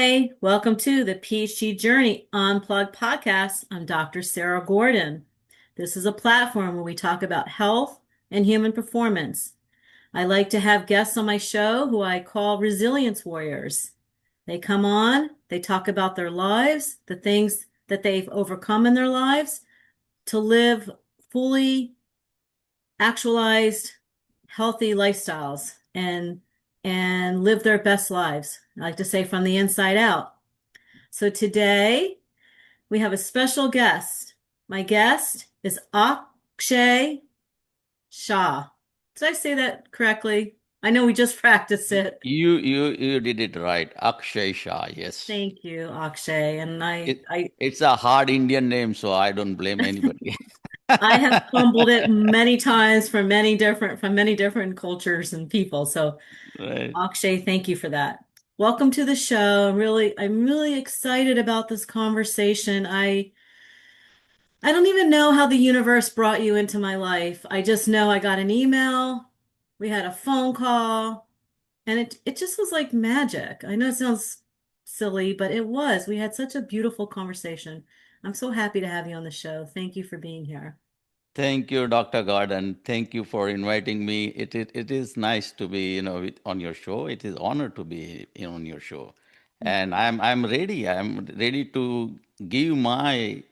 Hi, welcome to the PhD Journey Unplugged Podcast. I'm Dr. Sarah Gordon. This is a platform where we talk about health and human performance. I like to have guests on my show who I call resilience warriors. They come on, they talk about their lives, the things that they've overcome in their lives to live fully actualized, healthy lifestyles and live their best lives. I like to say from the inside out. So today we have a special guest. My guest is Akshay Shah. Did I say that correctly? I know we just practiced it. You did it right. Axay Shah, yes. Thank you, Akshay. And I, It I, it's a hard Indian name, so I don't blame anybody. I have fumbled it many times from many different cultures and people. So Right. Akshay, thank you for that. Welcome to the show. I'm really excited about this conversation. I don't even know how the universe brought you into my life. I just know I got an email, we had a phone call, and it just was like magic. I know it sounds silly, but it was. We had such a beautiful conversation. I'm so happy to have you on the show. Thank you for being here. Thank you, Dr. Gordon. Thank you for inviting me. It is nice to be, on your show. It is honor to be on your show. And I'm ready. I'm ready to give my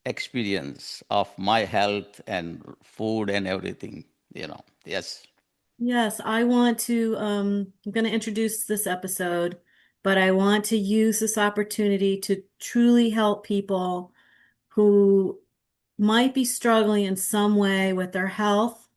experience of my health and food and everything, Yes. Yes, I'm going to introduce this episode, but I want to use this opportunity to truly help people who might be struggling in some way with their health,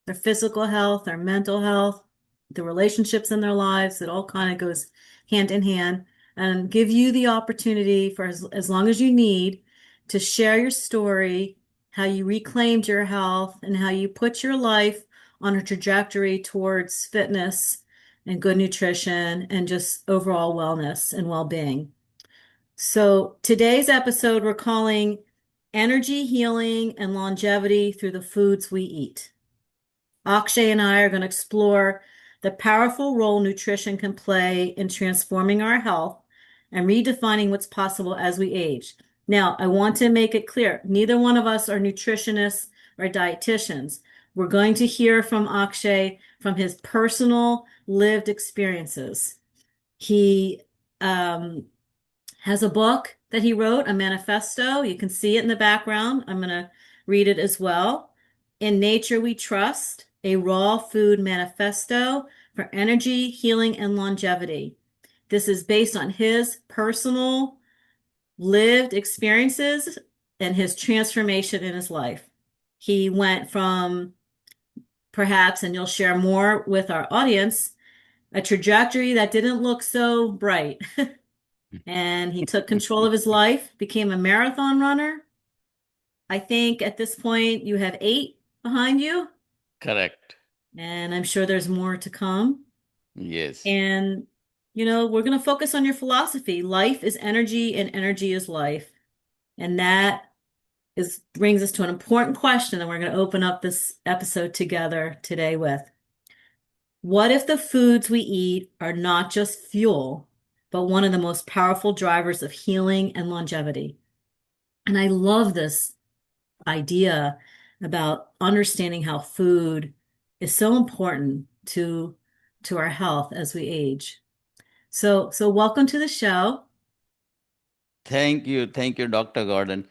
their physical health, their mental health, the relationships in their lives. It all kind of goes hand in hand, and give you the opportunity for as long as you need to share your story, how you reclaimed your health, and how you put your life on a trajectory towards fitness and good nutrition and just overall wellness and well-being. So today's episode we're calling Energy, Healing, and Longevity Through the Foods We Eat. Akshay and I are going to explore the powerful role nutrition can play in transforming our health and redefining what's possible as we age. Now, I want to make it clear, neither one of us are nutritionists or dietitians. We're going to hear from Akshay from his personal lived experiences. He has a book that he wrote, a manifesto. You can see it in the background. I'm going to read it as well. In Nature We Trust, a Raw Food Manifesto for Energy, Healing, and Longevity. This is based on his personal lived experiences and his transformation in his life. He went from perhaps, and you'll share more with our audience, a trajectory that didn't look so bright. And he took control of his life, became a marathon runner. I think at this point you have 8 behind you, Correct. and I'm sure there's more to come. Yes. And, we're going to focus on your philosophy. Life is energy, and energy is life. And that brings us to an important question that we're going to open up this episode together today with. What if the foods we eat are not just fuel, but one of the most powerful drivers of healing and longevity? And I love this idea about understanding how food is so important to our health as we age. So welcome to the show. Thank you, Dr. Gordon.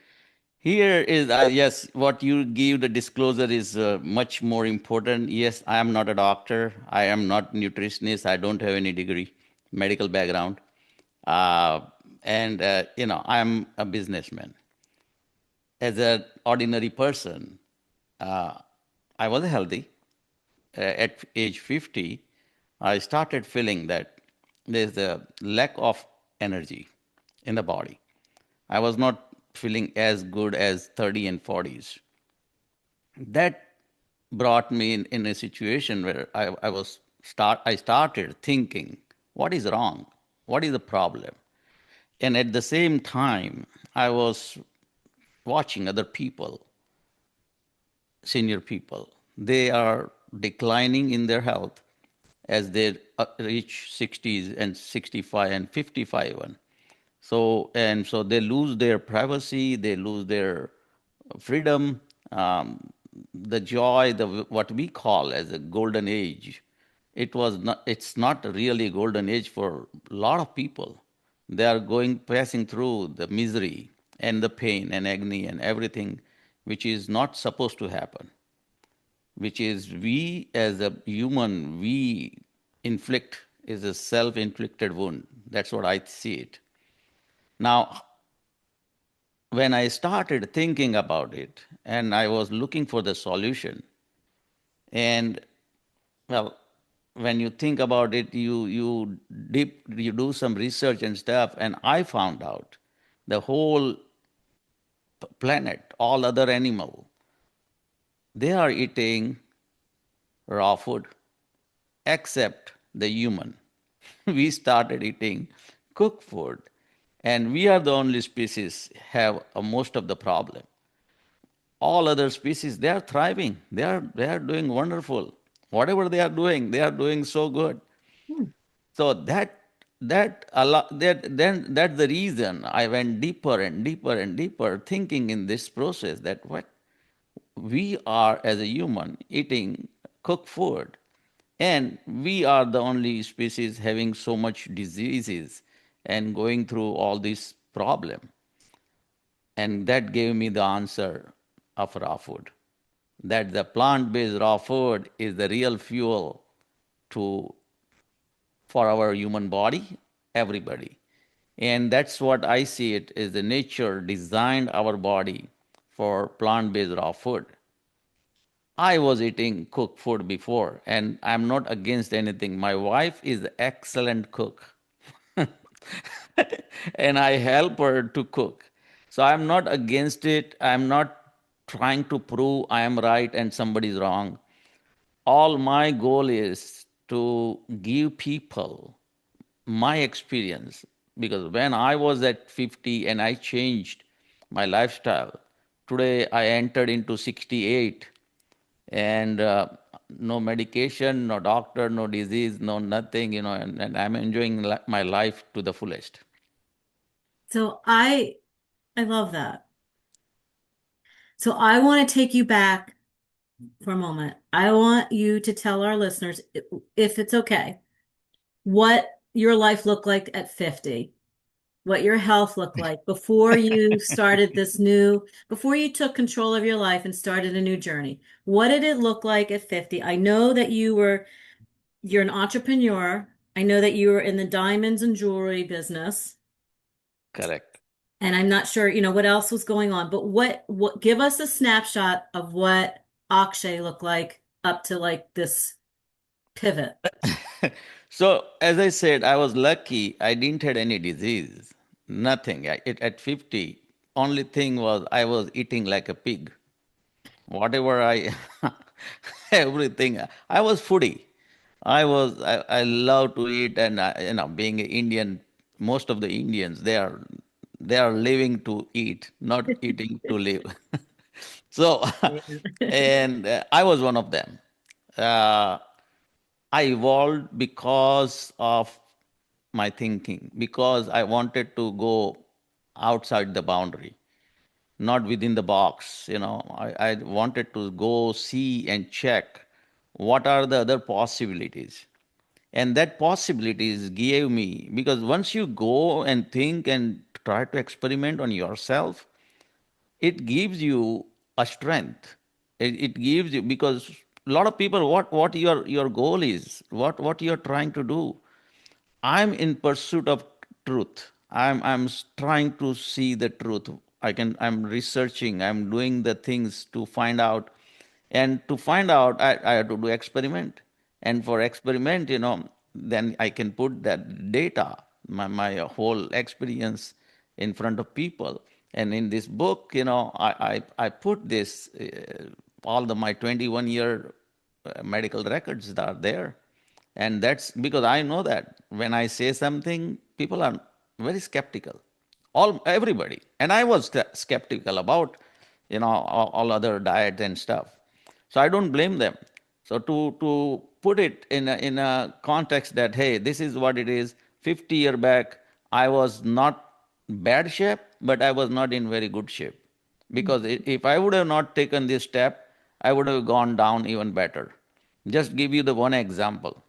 Here is, yes, what you give the disclosure is much more important. Yes, I am not a doctor. I am not nutritionist. I don't have any degree, medical background. Uh, I'm a businessman. As an ordinary person, uh, I was healthy. At age 50, I started feeling that there's a lack of energy in the body. I was not feeling as good as 30 and 40s. That brought me in a situation where I started thinking, what is wrong? What is the problem? And at the same time, I was watching other people, senior people. They are declining in their health as they reach 60s and 65 and 55. So they lose their privacy, they lose their freedom, the joy, the what we call as a golden age. It's not really a golden age for a lot of people. They are passing through the misery and the pain and agony and everything which is not supposed to happen, which is we as a human, we inflict is a self-inflicted wound. That's what I see it. Now, when I started thinking about it and I was looking for the solution, and well, when you think about it, you do some research and stuff, and I found out the whole planet, all other animal, they are eating raw food, except the human. We started eating cooked food, and we are the only species have most of the problem. All other species, they are thriving, they are doing wonderful. Whatever they are doing so good. Hmm. So then that's the reason I went deeper and deeper and deeper, thinking in this process that what we are as a human eating cooked food, and we are the only species having so much diseases and going through all this problem. And that gave me the answer of raw food. That the plant-based raw food is the real fuel to for our human body, everybody. And that's what I see it is the nature designed our body for plant-based raw food. I was eating cooked food before, and I'm not against anything. My wife is an excellent cook. And I help her to cook. So I'm not against it. I'm not trying to prove I am right and somebody's wrong. All my goal is to give people my experience, because when I was at 50 and I changed my lifestyle, today I entered into 68, and no medication, no doctor, no disease, no nothing, and I'm enjoying my life to the fullest. So I love that. So I want to take you back for a moment. I want you to tell our listeners, if it's okay, what your life looked like at 50, what your health looked like before you started before you took control of your life and started a new journey. What did it look like at 50? I know that you're an entrepreneur. I know that you were in the diamonds and jewelry business. Correct. And I'm not sure, what else was going on, but give us a snapshot of what Akshay looked like up to like this pivot. So, as I said, I was lucky. I didn't have any disease, nothing. At 50, only thing was I was eating like a pig. Whatever everything. I was foodie. I love to eat, and being an Indian, most of the Indians they are living to eat, not eating to live. So, and I was one of them. Uh, I evolved because of my thinking, because I wanted to go outside the boundary, not within the box. I wanted to go see and check what are the other possibilities. And that possibilities gave me, because once you go and think and try to experiment on yourself, it gives you a strength. It gives you, because a lot of people, what your goal is, what you're trying to do. I'm in pursuit of truth. I'm trying to see the truth. I'm researching, I'm doing the things to find out. And to find out, I have to do experiment. And for experiment, then I can put that data, my whole experience in front of people. And in this book, I put this, all my 21-year medical records that are there. And that's because I know that when I say something, people are very skeptical. Everybody. And I was skeptical about, all other diet and stuff. So I don't blame them. So to put it in a context that, hey, this is what it is. 50 year back, I was not. bad shape, but I was not in very good shape. Because if I would have not taken this step, I would have gone down even better. Just give you the one example.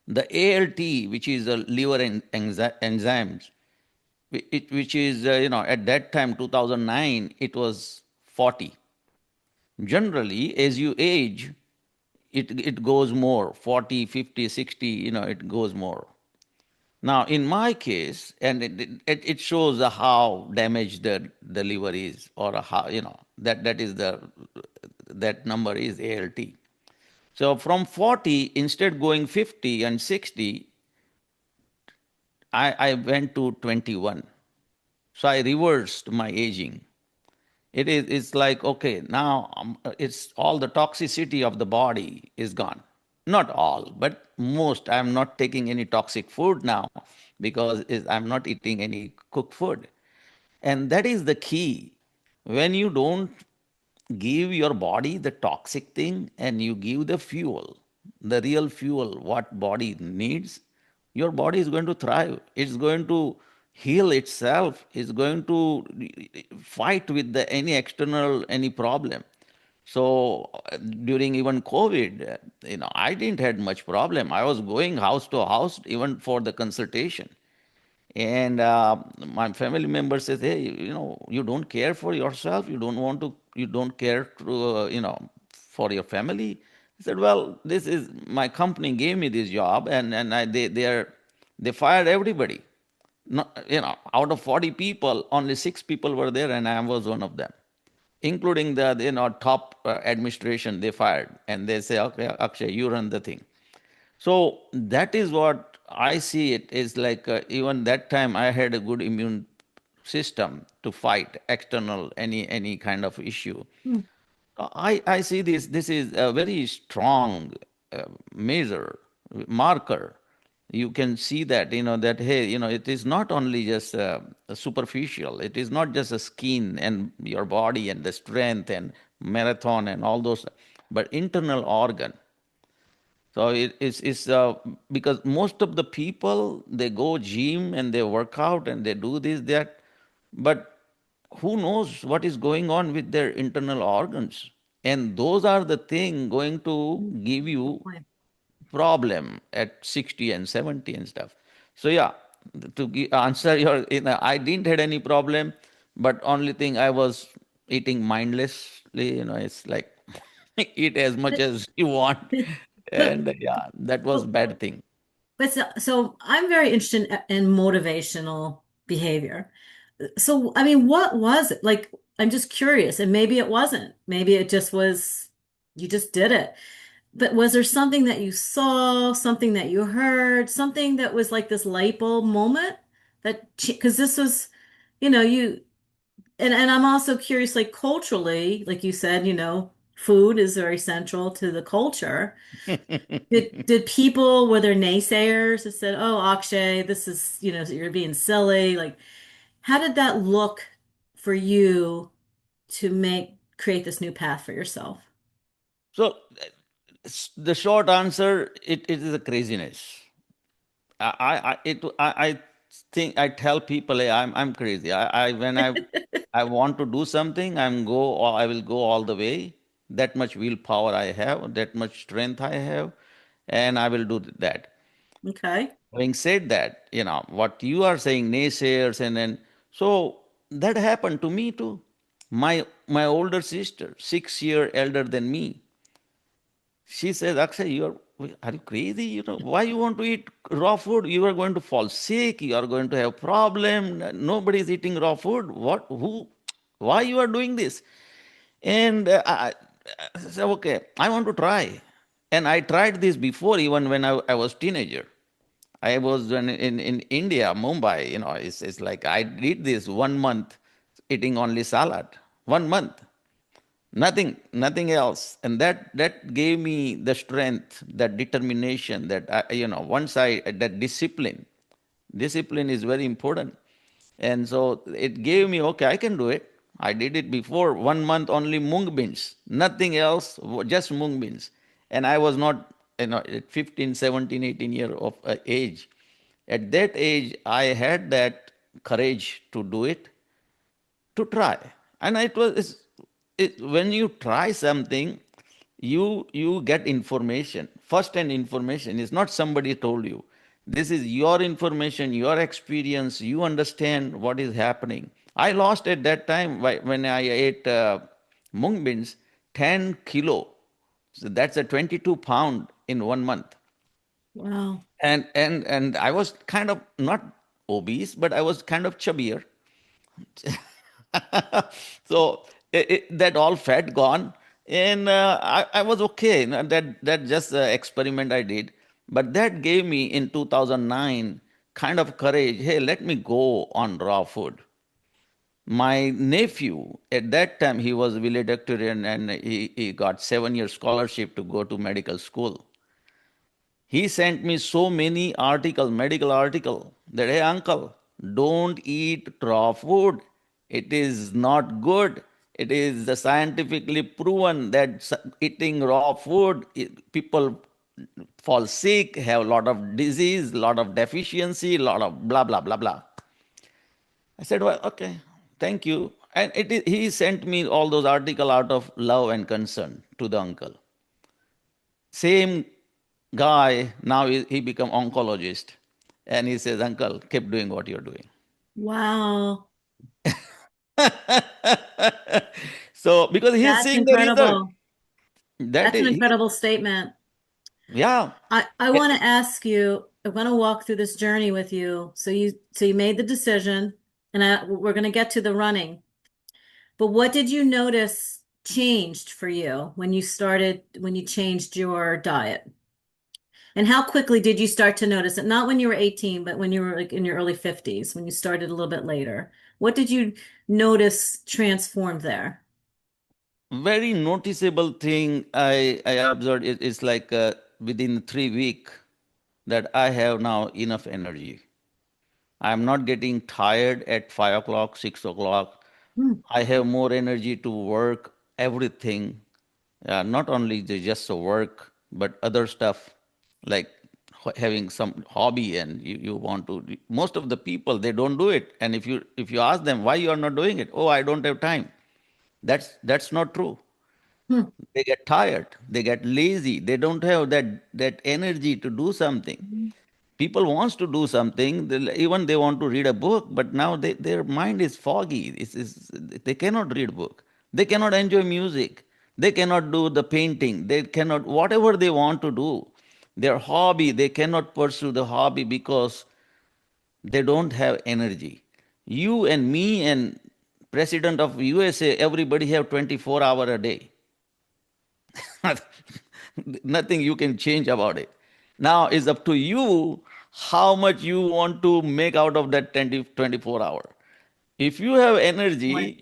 The ALT, which is a liver enzymes, which is, at that time, 2009, it was 40. Generally, as you age, it goes more, 40, 50, 60, it goes more. Now, in my case, and it shows how damaged the liver is, or how, that is that number is ALT. So from 40, instead going 50 and 60, I went to 21. So I reversed my aging. It's like, okay, now it's all the toxicity of the body is gone. Not all, but most. I'm not taking any toxic food now because I'm not eating any cooked food. And that is the key. When you don't give your body the toxic thing and you give the fuel, the real fuel, what body needs, your body is going to thrive. It's going to heal itself. It's going to fight with any external, any problem. So during even COVID, I didn't had much problem. I was going house to house even for the consultation. And my family member says, hey, you don't care for yourself. You don't care for your family. I said, well, this is my company gave me this job, and they fired everybody. Not, out of 40 people, only 6 people were there, and I was one of them, including the top administration. They fired, and they say, okay, Akshay, you run the thing. So that is what I see. It is like, even that time I had a good immune system to fight external any kind of issue. Mm. I see this is a very strong measure, marker. You can see that, that, hey, it is not only just superficial. It is not just a skin and your body and the strength and marathon and all those, but internal organ. So it's because most of the people, they go gym and they work out and they do this that, but who knows what is going on with their internal organs? And those are the thing going to Mm. give Good you point. problem at 60 and 70 and stuff. So yeah, to answer your, I didn't had any problem, but only thing I was eating mindlessly. It's like eat as much But, as you want, but, and yeah, that was but, bad thing. so I'm very interested in motivational behavior. So, I mean, what was it? Like, I'm just curious, and maybe it wasn't. Maybe it just was, you just did it. But was there something that you saw, something that you heard, something that was like this light bulb moment that, because this was, you, and I'm also curious, like culturally, like you said, food is very central to the culture. Did people, were there naysayers that said, "Oh, Akshay, this is, you're being silly." Like, how did that look for you to create this new path for yourself? So the short answer, it is a craziness. I think I tell people, hey, I'm crazy. When I want to do something, or I will go all the way. That much willpower I have, that much strength I have, and I will do that. Okay. Having said that, what you are saying, naysayers, and then, so that happened to me too. My older sister, 6 year elder than me, she says, Akshay, are you crazy? Why you want to eat raw food? You are going to fall sick. You are going to have problem. Nobody is eating raw food. What? Who? Why you are doing this? And I said, okay, I want to try. And I tried this before, even when I was teenager. I was in India, Mumbai. It's like I did this 1 month, eating only salad. 1 month. Nothing else. And that gave me the strength, that determination, that once that discipline is very important. And so it gave me, okay, I can do it. I did it before. 1 month only mung beans, nothing else, just mung beans. And I was not, at 15, 17, 18 year of age. At that age, I had that. courage to do it, to try. And when you try something, you get information. First hand information is not somebody told you. This is your information, your experience. You understand what is happening. I lost at that time when I ate mung beans 10 kilo. So that's a 22 pound in 1 month. Wow. And I was kind of not obese, but I was kind of chubbier. So that all fat gone, and I was okay. That just experiment I did, but that gave me in 2009 kind of courage. Hey, let me go on raw food. My nephew at that time, he was valedictorian, and he got 7 year scholarship to go to medical school. He sent me so many medical article, that, hey, uncle, don't eat raw food. It is not good. It is scientifically proven that eating raw food, people fall sick, have a lot of disease, lot of deficiency, lot of blah, blah, blah, blah. I said, well, okay, thank you. And he sent me all those articles out of love and concern to the uncle. Same guy, now he become oncologist. And he says, uncle, keep doing what you're doing. Wow. So, because he's That's seeing the result. incredible. That That's an is, incredible statement. yeah. I Eh, want to ask you, I want to walk through this journey with you. So you made the decision, and we're going to get to the running. But what did you notice changed for you when you changed your diet? And how quickly did you start to notice it? Not when you were 18, but when you were like in your early 50s, when you started a little bit later. What did you notice transformed there? Very noticeable thing I observed is like within 3 weeks that I have now enough energy. I'm not getting tired at 5 o'clock, 6 o'clock. Hmm. I have more energy to work everything, not only just the work, but other stuff like having some hobby, and you want to. Most of the people, they don't do it, and if you ask them why you are not doing it, oh, I don't have time. That's not true. Hmm. They get tired, they get lazy, they don't have that energy to do something. People wants to do something, even they want to read a book, but now their mind is foggy. They cannot read book, they cannot enjoy music, they cannot do the painting, they cannot whatever they want to do, their hobby, they cannot pursue the hobby because they don't have energy. You and me and president of USA, everybody have 24 hour a day. Nothing you can change about it. Now it's up to you how much you want to make out of that 24 hour. If you have energy, Right.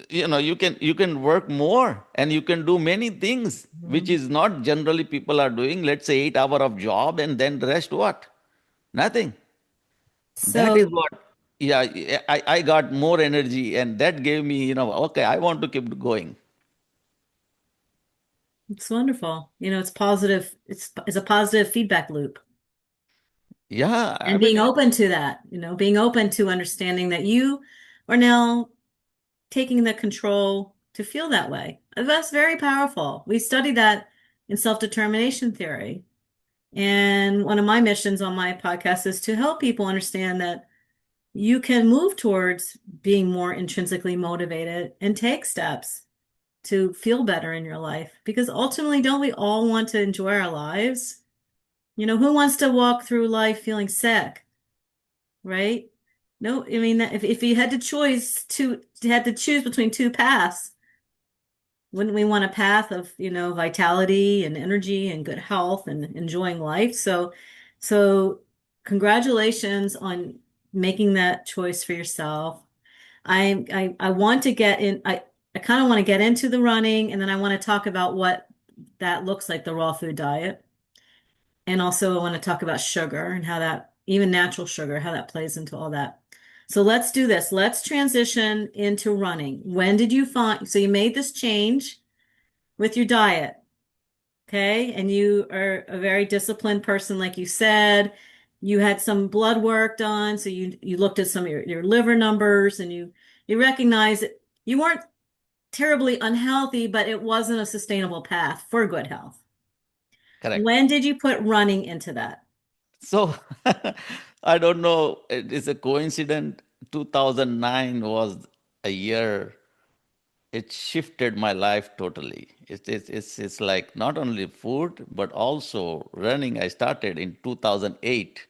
you can work more and you can do many things, which Mhm. is not generally people are doing. Let's say 8 hour of job and then the rest what? Nothing. That is So what. Yeah, I got more energy, and that gave me, okay, I want to keep going. it's wonderful. It's positive. It's a positive feedback loop. Yeah, I And being mean, open to that, being open to understanding that you are now taking the control to feel that way. That's very powerful. We studied that in self-determination theory. And one of my missions on my podcast is to help people understand that you can move towards being more intrinsically motivated and take steps to feel better in your life. Because ultimately, don't we all want to enjoy our lives? Who wants to walk through life feeling sick, right? No, I mean, if you had to choose between two paths, wouldn't we want a path of, vitality and energy and good health and enjoying life? So congratulations on making that choice for yourself. I want to get in, I kind of want to get into the running, and then I want to talk about what that looks like, the raw food diet. And also I want to talk about sugar and how that, even natural sugar, how that plays into all that. So let's do this. Let's transition into running. When did you find, so you made this change with your diet, okay? And you are a very disciplined person, like you said, you had some blood work done, so you looked at some of your liver numbers and you recognized that you weren't terribly unhealthy, but it wasn't a sustainable path for good health. Correct. When did you put running into that? So I don't know. It is a coincidence. 2009 was a year. It shifted my life totally. It's like not only food, but also running. I started in 2008,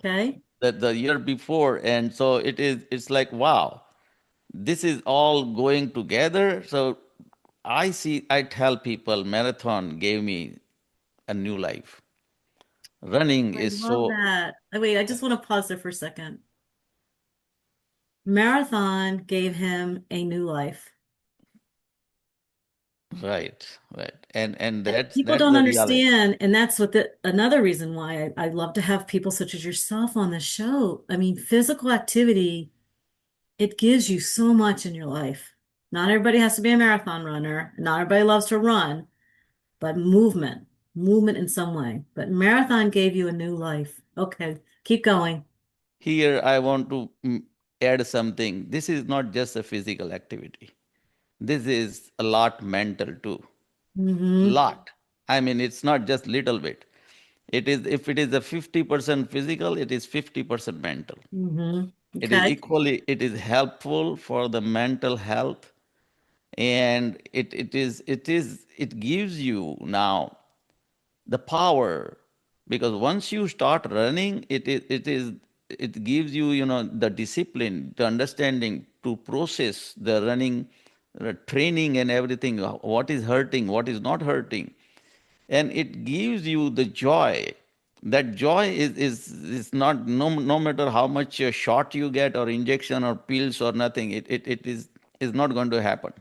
Okay. the year before. And so it's like, wow, this is all going together. So I tell people marathon gave me a new life. Running I is love so that. Oh, wait, I just want to pause there for a second. Marathon gave him a new life. right, right. And And that's people that's don't the reality. understand, and that's what another reason why I love to have people such as yourself on the show. I mean, physical activity, it gives you so much in your life. Not everybody has to be a marathon runner. Not everybody loves to run, but movement in some way. But marathon gave you a new life. Okay, keep going. Here I want to add something. This is not just a physical activity. This is a lot mental too. Mm-hmm. Lot. I mean, it's not just little bit. It is if it is a 50% physical, it is 50% mental. Mm-hmm. It is Okay. equally, it is helpful for the mental health, and it gives you now the power, because once you start running, it gives you, the discipline, the understanding to process the running, training and everything, what is hurting, what is not hurting, and it gives you the joy. That joy is not, no matter how much shot you get or injection or pills or nothing, it is not going to happen.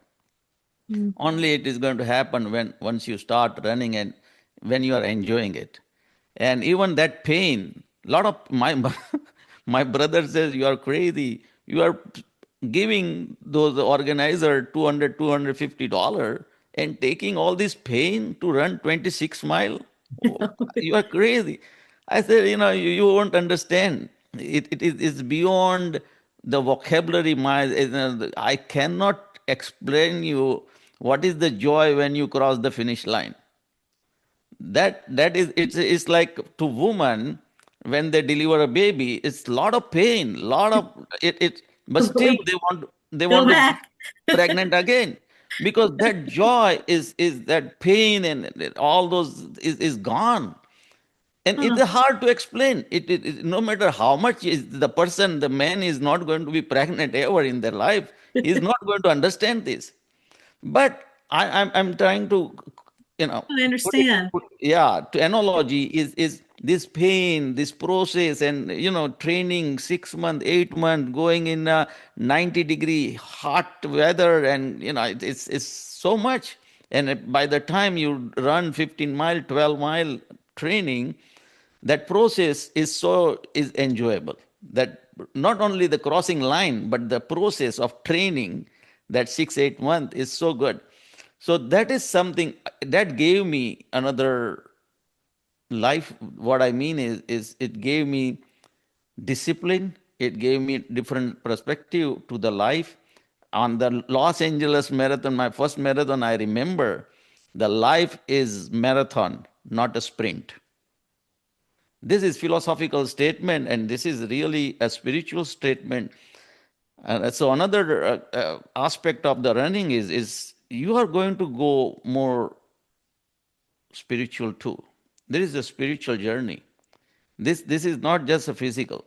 Mm. Only it is going to happen when once you start running and when you are enjoying it. And even that pain, lot of my my brother says you are crazy. You are giving those organizer 200 $250 and taking all this pain to run 26 mile. Oh, you are crazy. I said, you won't understand. It's beyond the vocabulary. I cannot explain you what is the joy when you cross the finish line. That is, it's like to woman when they deliver a baby, it's a lot of pain, lot of it, but still Wait, they go want to back. pregnant again, because that joy is that pain and all those is gone. And it's Huh. hard to explain. No matter how much is the person, the man is not going to be pregnant ever in their life. He's not going to understand this. But I'm trying to, I put it, understand. yeah, to analogy is this pain, this process, and training 6 month, 8 month, going in 90-degree hot weather, and it's so much. And by the time you run 15 mile, 12 mile training, that process is enjoyable, that not only the crossing line but the process of training, that 6 8 month is so good. So that is something that gave me another life. What I mean is it gave me discipline, it gave me different perspective to the life. On the Los Angeles marathon, my first marathon, I remember the life is marathon, not a sprint. This is philosophical statement, and this is really a spiritual statement. And so another aspect of the running is you are going to go more spiritual too. There is a spiritual journey. This is not just a physical.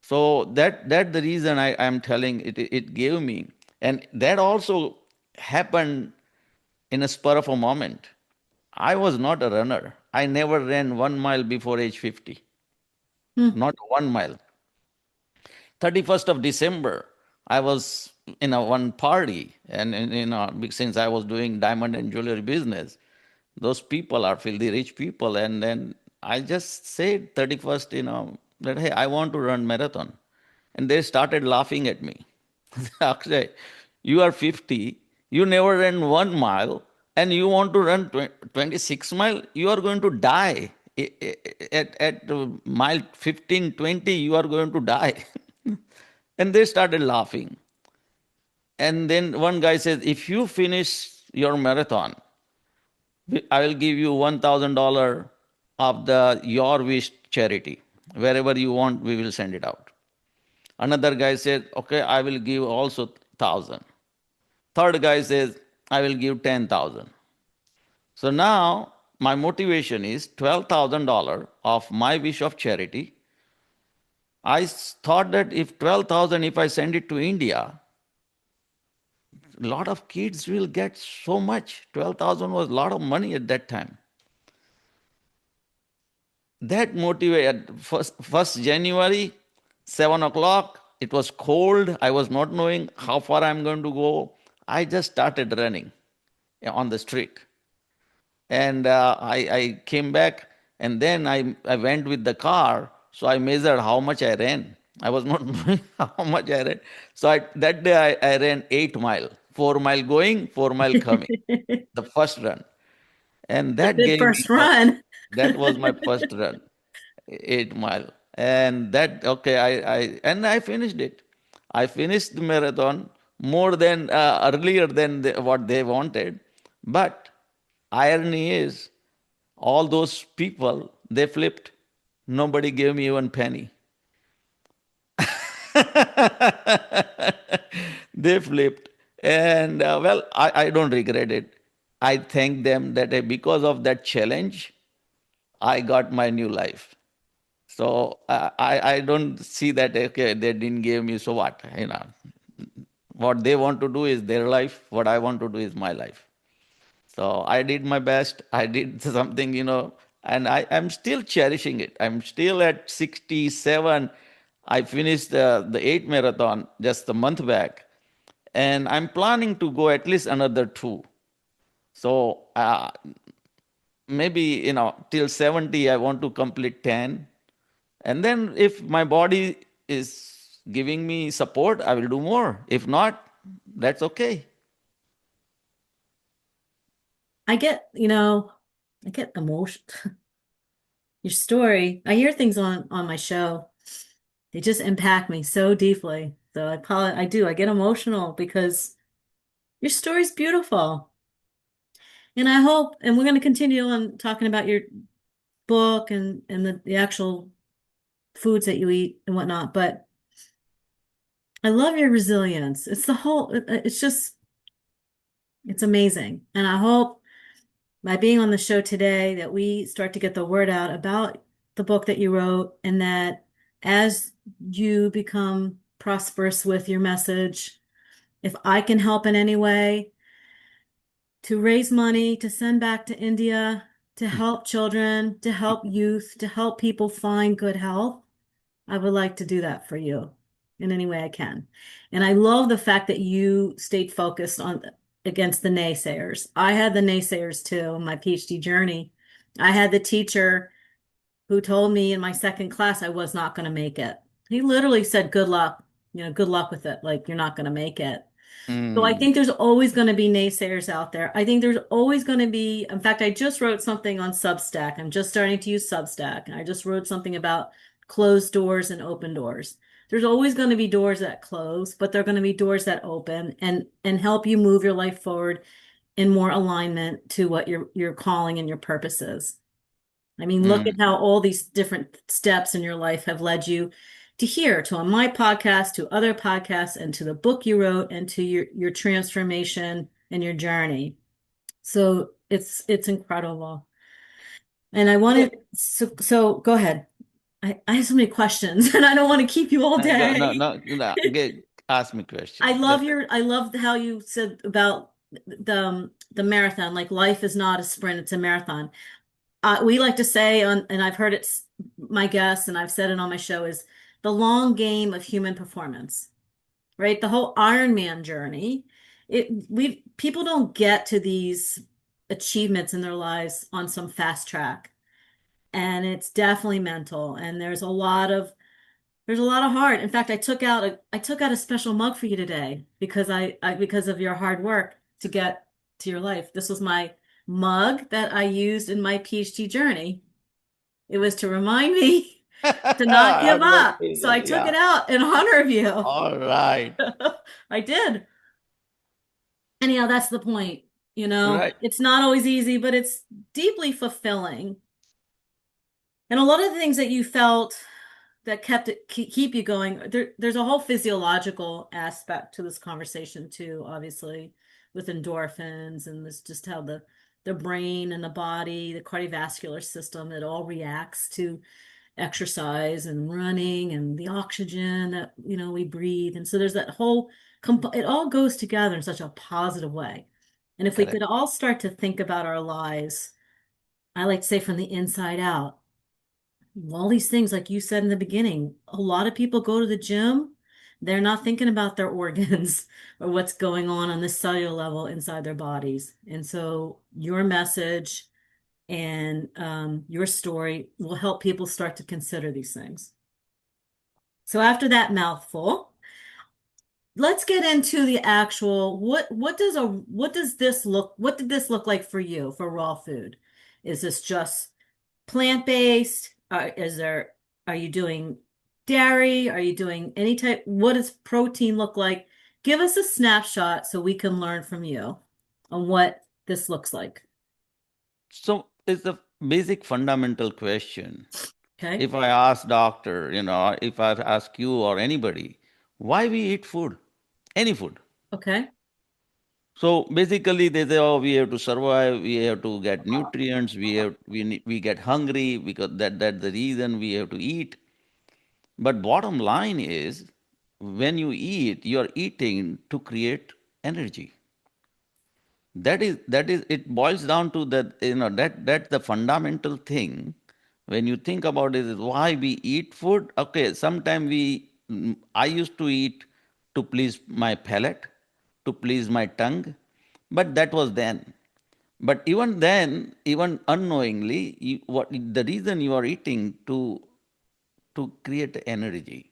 So that the reason I am telling it gave me, and that also happened in a spur of a moment. I was not a runner. I never ran 1 mile before age 50. Hmm. Not 1 mile. 31st of December, I was in a one party, and since I was doing diamond and jewelry business, those people are filthy rich people, and then I just said 31st, that hey, I want to run marathon, and they started laughing at me. Akshay, you are 50, you never ran 1 mile, and you want to run 26 mile, you are going to die. At mile 15, 20, you are going to die. And they started laughing. And then one guy says, if you finish your marathon, I will give you $1,000 of the Your Wish charity. Wherever you want, we will send it out. Another guy said, okay, I will give also 1,000. Third guy says, I will give 10,000. So now my motivation is $12,000 of my wish of charity. Thought that if 12,000, if I send it to India, a lot of kids will get so much. 12,000 was a lot of money at that time. That motivated first January, 7 o'clock. It was cold. I was not knowing how far I'm going to go. I just started running on the street. And I came back, and then I went with the car. So I measured how much I ran. I was not knowing how much I ran. So that day I ran 8 mile, 4 mile going, 4 mile coming, the first run. And A that good gave me, first run. that was my first run, 8 mile. And that, okay, and I finished it. I finished the marathon more than earlier than what they wanted. But irony is, all those people, they flipped. Nobody gave me even penny. They flipped. And well, I don't regret it. I thank them that because of that challenge, I got my new life. So I don't see that, okay, they didn't give me, so what? What they want to do is their life. What I want to do is my life. So I did my best. I did something, and I'm still cherishing it. I'm still at 67. I finished the 8 marathon just a month back, and I'm planning to go at least another two. So maybe, till 70, I want to complete 10. And then if my body is giving me support, I will do more. If not, that's okay. I get, I get emotion. Your story. I hear things on my show. They just impact me so deeply. So I do. I get emotional because your story's beautiful. And I hope, and we're going to continue on talking about your book and the actual foods that you eat and whatnot. But I love your resilience. It's just, it's amazing. And I hope by being on the show today that we start to get the word out about the book that you wrote, and that as you become prosperous with your message, if I can help in any way to raise money, to send back to India, to help children, to help youth, to help people find good health, I would like to do that for you in any way I can. And I love the fact that you stayed focused on against the naysayers. I had the naysayers too in my PhD journey. I had the teacher who told me in my second class I was not going to make it. He literally said, good luck, good luck with it. Like, you're not going to make it. So I Mm. think there's always going to be naysayers out there. I think there's always going to be, in fact, I just wrote something on Substack. I'm just starting to use Substack. And I just wrote something about closed doors and open doors. There's always going to be doors that close, but there are going to be doors that open and help you move your life forward in more alignment to what your calling and your purpose is. I mean, look at Mm. how all these different steps in your life have led you to here, to on my podcast, to other podcasts, and to the book you wrote, and to your transformation and your journey. So it's incredible. And I Yeah. wanted so go ahead. I have so many questions and I don't want to keep you all No, no, day. no, no. Ask me I question. love I love how you said about the marathon, like life is not a sprint, it's a marathon. We like to say and I've heard my guests, and I've said it on my show, is the long game of human performance, right? The whole Ironman journey. We people don't get to these achievements in their lives on some fast track, and it's definitely mental. And there's a lot of heart. In fact, I took out a special mug for you today because because of your hard work to get to your life. This was my mug that I used in my PhD journey. It was to remind me to not give I'm not up. saying So I that. took it Yeah. out in honor of you. All right. I did. Anyhow, that's the point. Right. It's not always easy, but it's deeply fulfilling. And a lot of the things that you felt that keep you going, there's a whole physiological aspect to this conversation too, obviously, with endorphins and this just how the brain and the body, the cardiovascular system, it all reacts to exercise and running and the oxygen that we breathe. And so there's that whole it all goes together in such a positive way. And if we could Correct. all start to think about our lives, I like to say from the inside out, all these things, like you said in the beginning, a lot of people go to the gym, they're not thinking about their organs or what's going on this cellular level inside their bodies. And so your message and your story will help people start to consider these things. So after that mouthful, let's get into the actual what did this look like for you for raw food? Is this just plant-based? Are you doing dairy? Are you doing any type? What does protein look like? Give us a snapshot so we can learn from you on what this looks like. So it's a basic fundamental question. Okay. If I ask doctor, if I ask you or anybody, why we eat food, any food. Okay. So basically, they say, "Oh, we have to survive. We have to get nutrients. We get hungry because that's the reason we have to eat." But bottom line is, when you eat, you are eating to create energy. That is it boils down to that, that's the fundamental thing. When you think about it, is why we eat food. Okay, sometimes I used to eat to please my palate, to please my tongue, but that was then. But even then, even unknowingly, what the reason you are eating to create energy.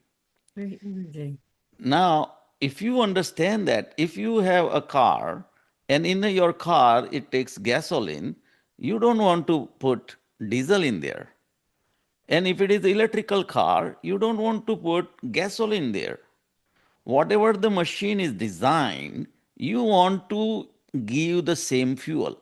Very energy. Now, if you understand that, if you have a car and in your car it takes gasoline, you don't want to put diesel in there. And if it is electrical car, you don't want to put gasoline there. Whatever the machine is designed, you want to give the same fuel.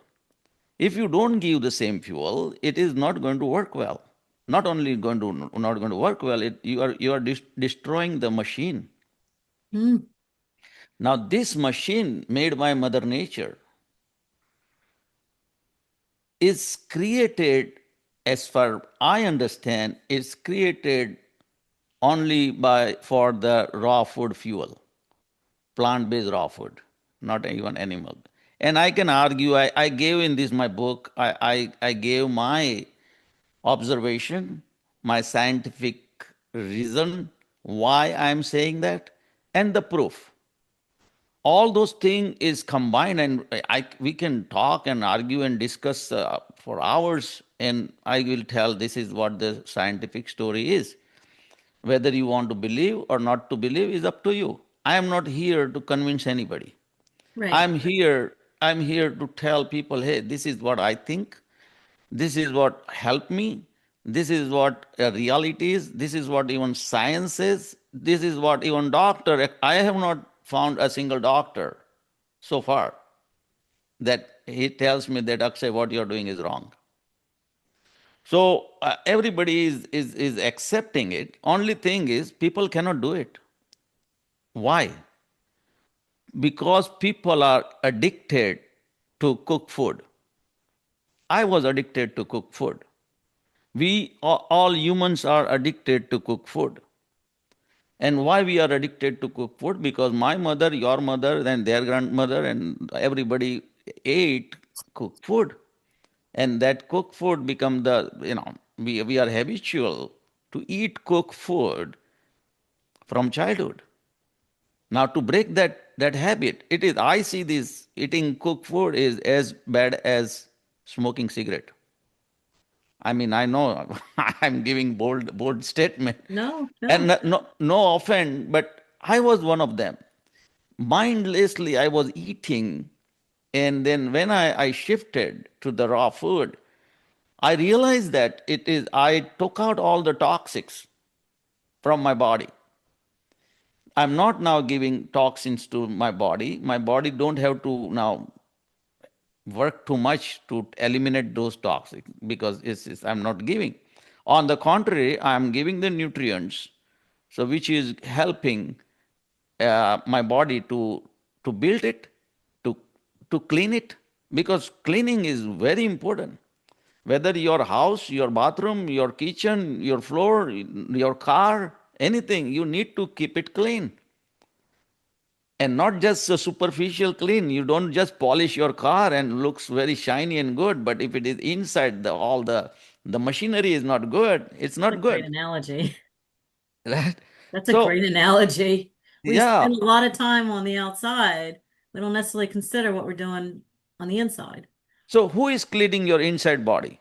If you don't give the same fuel, it is not going to work well. Not only not going to work well, you are destroying the machine. Mm, Now, this machine made by Mother Nature is created, as far I understand, is created only for the raw food fuel, plant-based raw food, not even animal. And I can argue, I gave in this my book, I gave my observation, my scientific reason why I'm saying that, and the proof. All those things is combined, and we can talk and argue and discuss for hours, and I will tell this is what the scientific story is. Whether you want to believe or not to believe is up to you. I am not here to convince anybody. right. I'm here to tell people, hey, this is what I think, this is what helped me, this is what reality is, this is what even science is, this is what even doctor, I have not found a single doctor so far that he tells me that, Akshay, what you're doing is wrong. So everybody is accepting it. Only thing is, people cannot do it. Why? Because people are addicted to cook food. I was addicted to cook food. We all humans are addicted to cook food. And why we are addicted to cook food? Because my mother, your mother, and their grandmother, and everybody ate cooked food. And that cooked food become we are habitual to eat cooked food from childhood. Now to break that habit, it is I see this eating cooked food is as bad as smoking cigarette. I mean, I know I'm giving bold statement, No, and no. no offense, but I was one of them. Mindlessly, I was eating, and then when I shifted to the raw food, I realized that I took out all the toxics from my body. I'm not now giving toxins to my body. My body don't have to now work too much to eliminate those toxics because I'm not giving. On the contrary, I'm giving the nutrients, so which is helping my body to build it, to clean it, because cleaning is very important. Whether your house, your bathroom, your kitchen, your floor, your car, anything, you need to keep it clean. And not just a superficial clean. You don't just polish your car and looks very shiny and good, but if it is inside, all the machinery is not good, it's That's a not great good. analogy. Right? That's a So great analogy. We yeah. spend a lot of time on the outside. We don't necessarily consider what we're doing on the inside. So who is cleaning your inside body?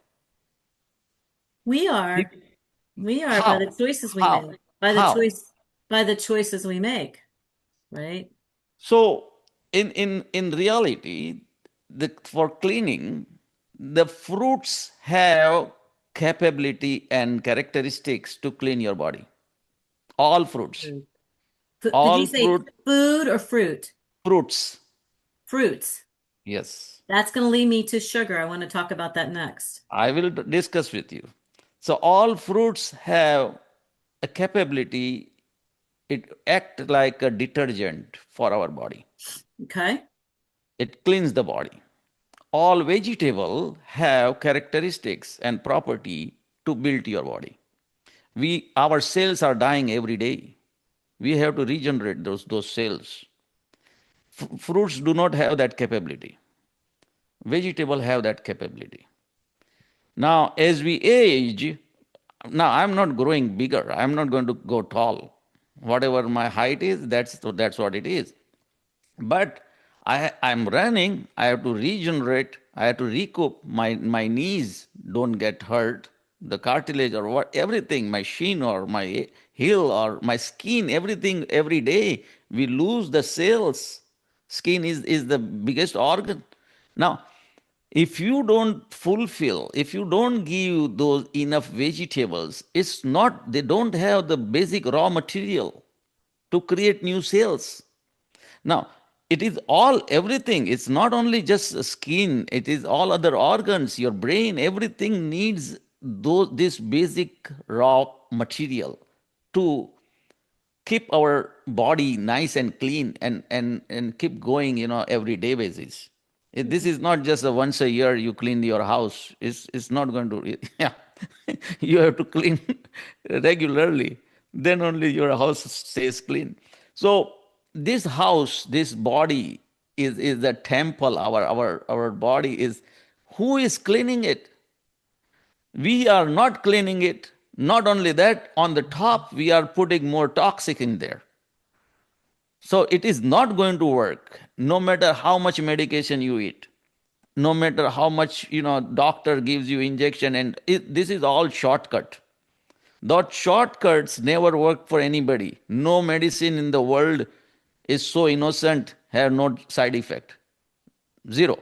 We are, we are by the How? choices we How? make, How? by the choices we make, right? So in reality, for cleaning, the fruits have capability and characteristics to clean your body. All fruits. Food. Did you All say food or fruit? fruits. Fruits. Yes. That's going to lead me to sugar. I want to talk about that next. I will discuss with you. So all fruits have a capability, it act like a detergent for our body. Okay. It cleans the body. All vegetable have characteristics and property to build your body. Our cells are dying every day. We have to regenerate those cells. Fruits do not have that capability. Vegetable have that capability. Now, as we age, now I'm not growing bigger. I'm not going to go tall. Whatever my height is, that's what it is. But I'm running. I have to regenerate. I have to recoup. My knees don't get hurt. The cartilage or what, everything, my shin or my heel or my skin, everything, every day we lose the cells. Skin is the biggest organ. Now, if you don't give those enough vegetables, it's not, they don't have the basic raw material to create new cells. Now, it is all everything. It's not only just skin, it is all other organs, your brain, everything needs this basic raw material to keep our body nice and clean and keep going, everyday basis. This is not just a once a year you clean your house. It's not going to, yeah. You have to clean regularly. Then only your house stays clean. So this house, this body is the temple. Our body is, who is cleaning it? We are not cleaning it. Not only that, on the top, we are putting more toxic in there. So it is not going to work no matter how much medication you eat, no matter how much, doctor gives you injection, and this is all shortcut. Those shortcuts never work for anybody. No medicine in the world is so innocent, have no side effect. Zero.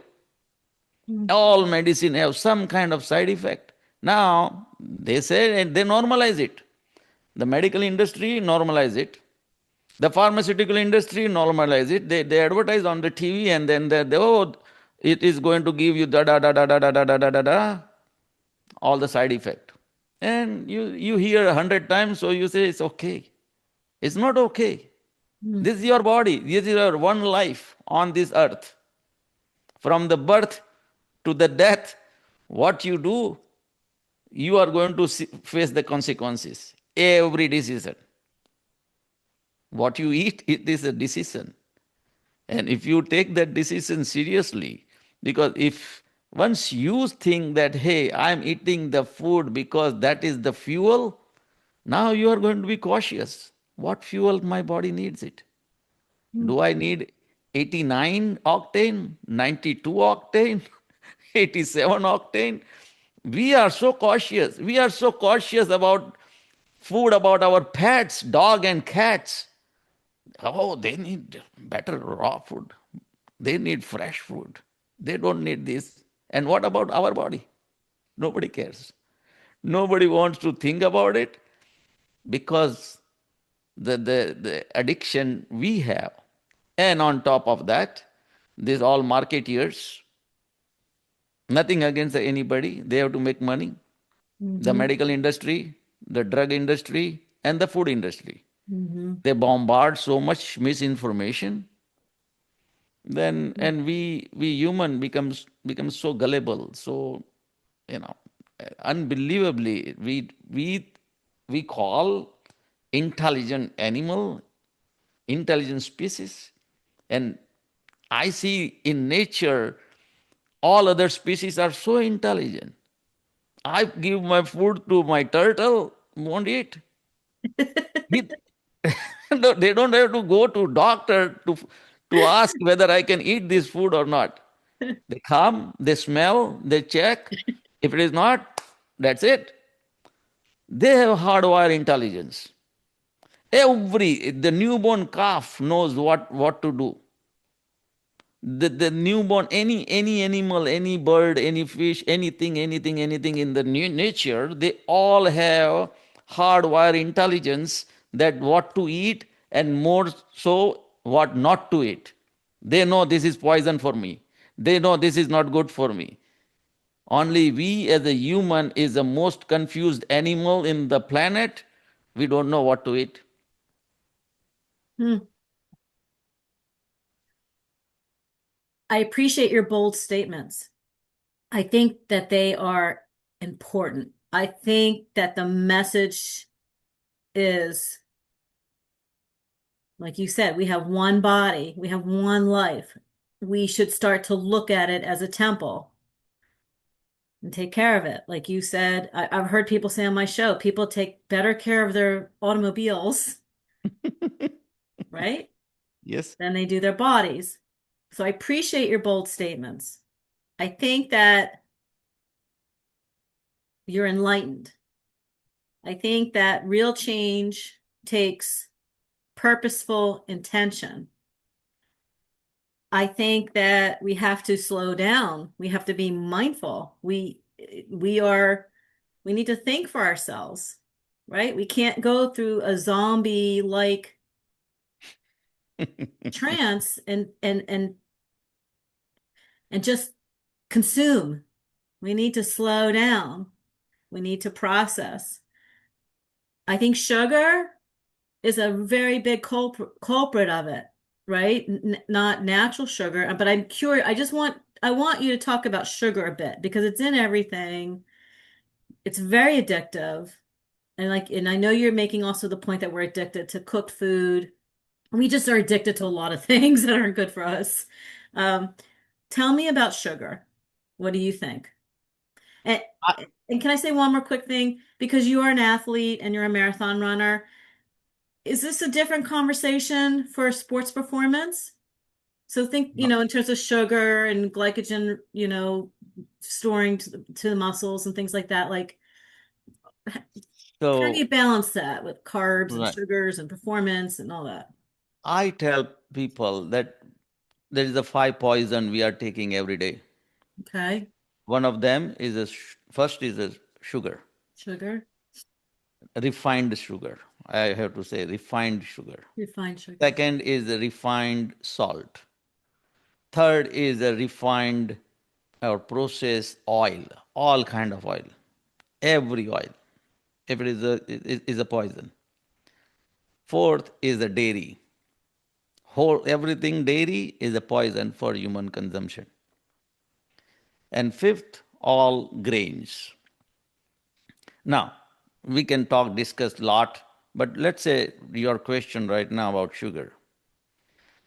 Mm. All medicine have some kind of side effect. Now, they say, and they normalize it. The medical industry normalize it. The pharmaceutical industry normalize it. They advertise on the TV, and then oh, it is going to give you da da da da da da da da da da da, all the side effect. And you hear 100 times, so you say it's okay. It's not okay. Mm. This is your body. This is your one life on this earth. From the birth to the death, what you do, you are going to face the consequences. Every decision. What you eat, it is a decision. And if you take that decision seriously, because if once you think that, hey, I'm eating the food because that is the fuel, now you are going to be cautious. What fuel my body needs it? Mm. Do I need 89 octane, 92 octane, 87 octane? We are so cautious. We are so cautious about food, about our pets, dog and cats. Oh, they need better raw food. They need fresh food. They don't need this. And what about our body? Nobody cares. Nobody wants to think about it because the addiction we have. And on top of that, these all marketeers, nothing against anybody, they have to make money. The Mm-hmm. medical industry, the drug industry, and the food industry. Mm-hmm. They bombard so much misinformation, then and we human becomes so gullible, so you know, unbelievably we call intelligent animal, intelligent species, and I see in nature all other species are so intelligent. I give my food to my turtle, won't eat. He, no, they don't have to go to doctor to ask whether I can eat this food or not. They come, they smell, they check. If it is not, that's it. They have hardwired intelligence. The newborn calf knows what to do. The newborn, any animal, any bird, any fish, anything in the nature, they all have hardwired intelligence that what to eat and more so what not to eat. They know this is poison for me. They know this is not good for me. Only we as a human is the most confused animal in the planet. We don't know what to eat. Hmm. I appreciate your bold statements. I think that they are important. I think that the message is, like you said, we have one body, we have one life. We should start to look at it as a temple and take care of it. Like you said, I've heard people say on my show, people take better care of their automobiles, right, Yes. than they do their bodies. So I appreciate your bold statements. I think that you're enlightened. I think that real change takes purposeful intention. I think that we have to slow down. We have to be mindful. We are we need to think for ourselves, right? We can't go through a zombie like trance and just consume. We need to slow down. We need to process. I think sugar is a very big culprit of it, right? Not natural sugar, but I'm curious. I want you to talk about sugar a bit because it's in everything. It's very addictive. And I know you're making also the point that we're addicted to cooked food. We just are addicted to a lot of things that aren't good for us. Um, Tell me about sugar. What do you think? And, I- and can I say one more quick thing? Because you are an athlete and you're a marathon runner, is this a different conversation for sports performance? So think, in terms of sugar and glycogen, storing to the muscles and things like that. Like, how do you so balance that with carbs and right. sugars and performance and all that? I tell people that there is a five poison we are taking every day. Okay. One of them is first is a sugar, Sugar, refined sugar. I have to say refined sugar. refined sugar. Second is a refined salt. Third is a refined or processed oil, all kind of oil, every oil. If it is a poison. Fourth is the dairy. Whole everything dairy is a poison for human consumption. And fifth, all grains. Now, we can discuss a lot, but let's say your question right now about sugar.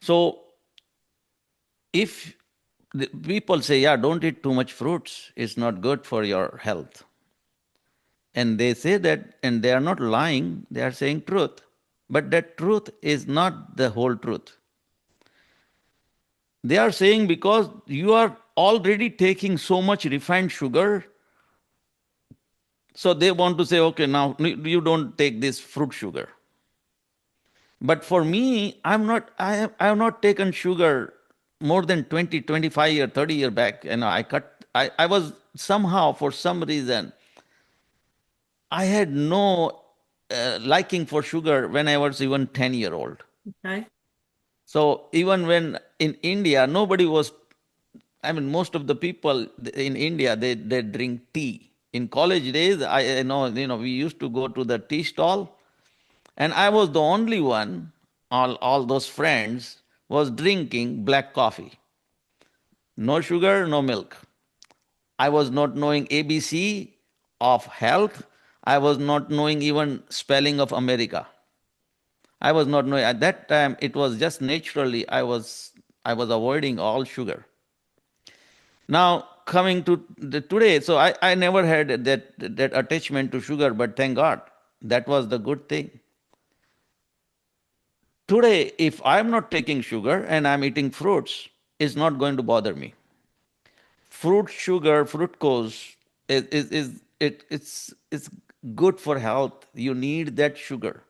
So, if the people say, yeah, don't eat too much fruits, it's not good for your health. And they say that, and they are not lying, they are saying truth. But that truth is not the whole truth. They are saying because you are already taking so much refined sugar, so they want to say, okay, now you don't take this fruit sugar. But for me, I have not taken sugar more than 20, 25 year, 30 year back, I was somehow, for some reason, I had no liking for sugar when I was even 10-year old. Okay. So even when in India, nobody was, I mean, most of the people in India, they drink tea. In college days, I know, we used to go to the tea stall, and I was the only one, all those friends, was drinking black coffee. No sugar, no milk. I was not knowing ABC of health. I was not knowing even spelling of America. I was not knowing at that time. It was just naturally I was avoiding all sugar. Now coming to today, so I never had that attachment to sugar, but thank God that was the good thing. Today, if I'm not taking sugar and I'm eating fruits, it's not going to bother me. Fruit sugar, fructose it's good for health. You need that sugar.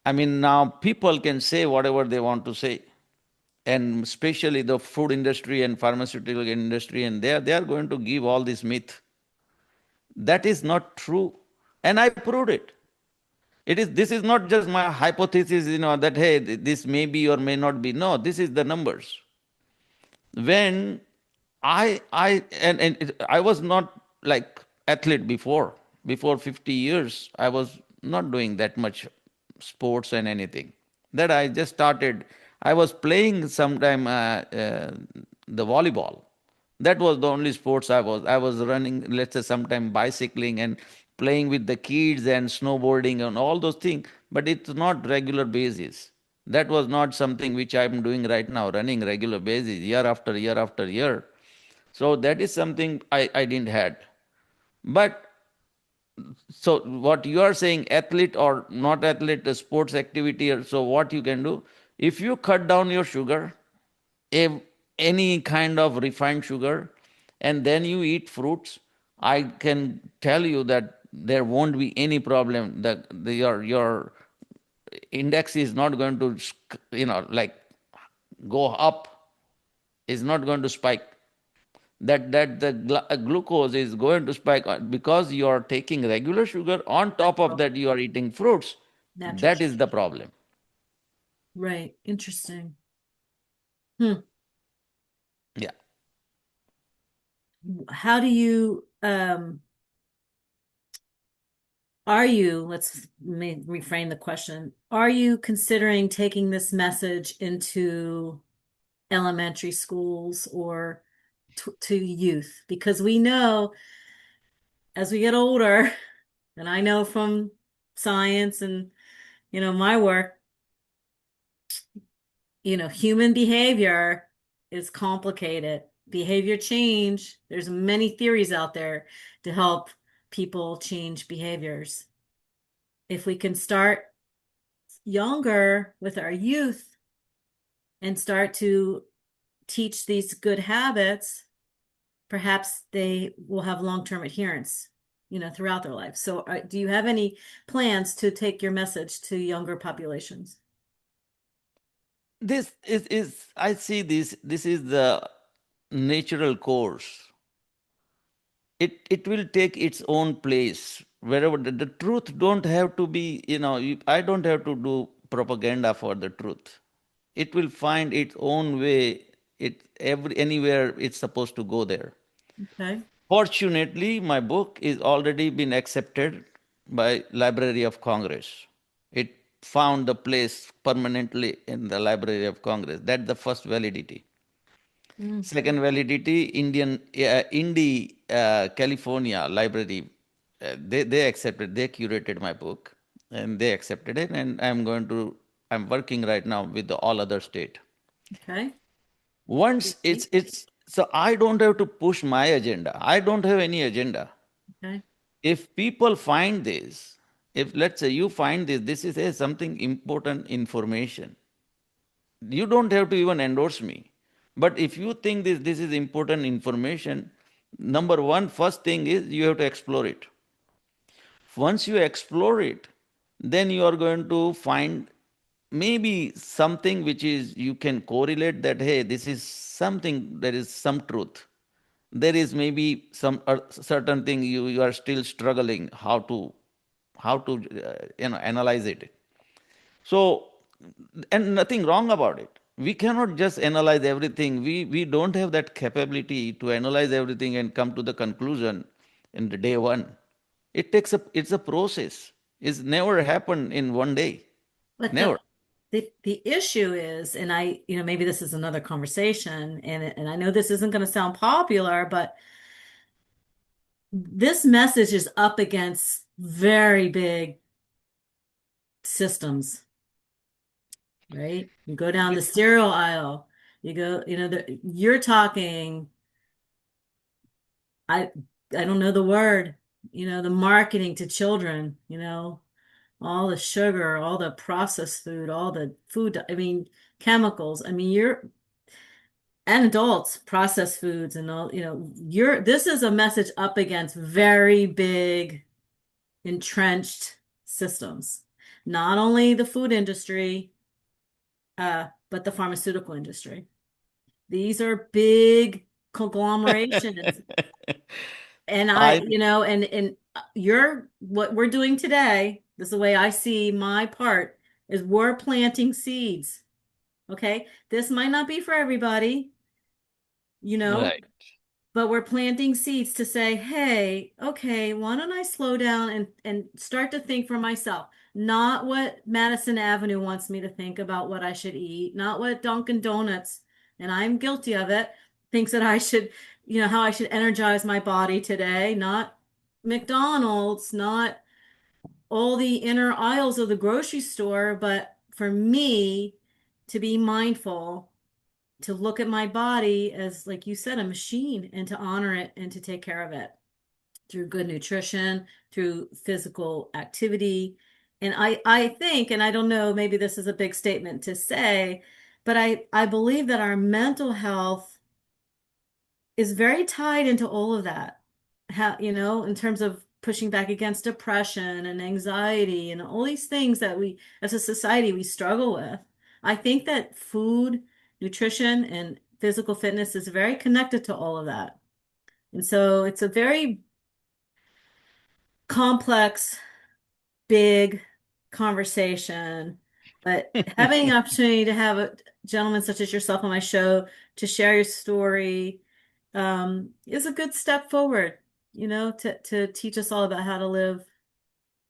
I mean, now people can say whatever they want to say, and especially the food industry and pharmaceutical industry, and they are going to give all this myth. That is not true, and I proved it. This is not just my hypothesis, that hey, this may be or may not be. No, this is the numbers. When I was not like athlete before 50 years. I was not doing that much sports and anything. That I just started. I was playing sometime the volleyball. That was the only sports I was running, let's say sometime bicycling and playing with the kids and snowboarding and all those things, but it's not regular basis. That was not something which I'm doing right now, running regular basis, year after year after year. So that is something I didn't had. But so what you are saying, athlete or not athlete, a sports activity, so what you can do, if you cut down your sugar, if any kind of refined sugar, and then you eat fruits, I can tell you that there won't be any problem. Your index is not going to, like go up, is not going to spike. That the glucose is going to spike because you are taking regular sugar. On top of Natural. that, you are eating fruits. Natural That is sugar. the problem. Right. Interesting. Hmm. Yeah. How do you are you, let's reframe the question. Are you considering taking this message into elementary schools or to youth? Because we know as we get older, and I know from science and my work, human behavior is complicated. Behavior change, there's many theories out there to help people change behaviors. If we can start younger with our youth and start to teach these good habits, perhaps they will have long-term adherence, throughout their life. So, do you have any plans to take your message to younger populations? This is I see this is the natural course. It will take its own place wherever the truth don't have to be, I don't have to do propaganda for the truth. It will find its own way. Anywhere it's supposed to go there. Okay. Fortunately, my book is already been accepted by Library of Congress. It found the place permanently in the Library of Congress. That's the first validity. Mm, Second validity, Indy, California Library, they accepted, they curated my book, and they accepted it. And I'm working right now with all other state. okay. Once it's so I don't have to push my agenda. I don't have any agenda. Okay. If people find this, if let's say you find this is something important information, you don't have to even endorse me. But if you think this is important information, number one, first thing is you have to explore it. Once you explore it, then you are going to find maybe something which is you can correlate that, hey, this is something, there is some truth. There is maybe some certain thing you are still struggling how to analyze it. So, and nothing wrong about it. We cannot just analyze everything. We don't have that capability to analyze everything and come to the conclusion in the day one. It's a process. It's never happened in one day. But Never. the issue is, and maybe this is another conversation, and I know this isn't going to sound popular, but this message is up against very big systems, right? You go down the cereal aisle, you go, you're talking, I I don't know the word, the marketing to children, all the sugar, all the processed food, all the food, I mean, chemicals. I mean, and adults, processed foods and all, this is a message up against very big entrenched systems. Not only the food industry, but the pharmaceutical industry. These are big conglomerations. And I what we're doing today, this is the way I see my part, is we're planting seeds. Okay. This might not be for everybody, you know, right. but we're planting seeds to say, hey, okay, why don't I slow down and start to think for myself? Not what Madison Avenue wants me to think about what I should eat, not what Dunkin' Donuts, and I'm guilty of it, thinks that I should, how I should energize my body today, not McDonald's, not all the inner aisles of the grocery store, but for me to be mindful, to look at my body as, like you said, a machine, and to honor it and to take care of it through good nutrition, through physical activity. And I think, and I don't know, maybe this is a big statement to say, but I believe that our mental health is very tied into all of that. How, in terms of pushing back against depression and anxiety and all these things that we, as a society, we struggle with. I think that food, nutrition, and physical fitness is very connected to all of that. And so it's a very complex, big conversation. But having an opportunity to have a gentleman such as yourself on my show to share your story is a good step forward, to teach us all about how to live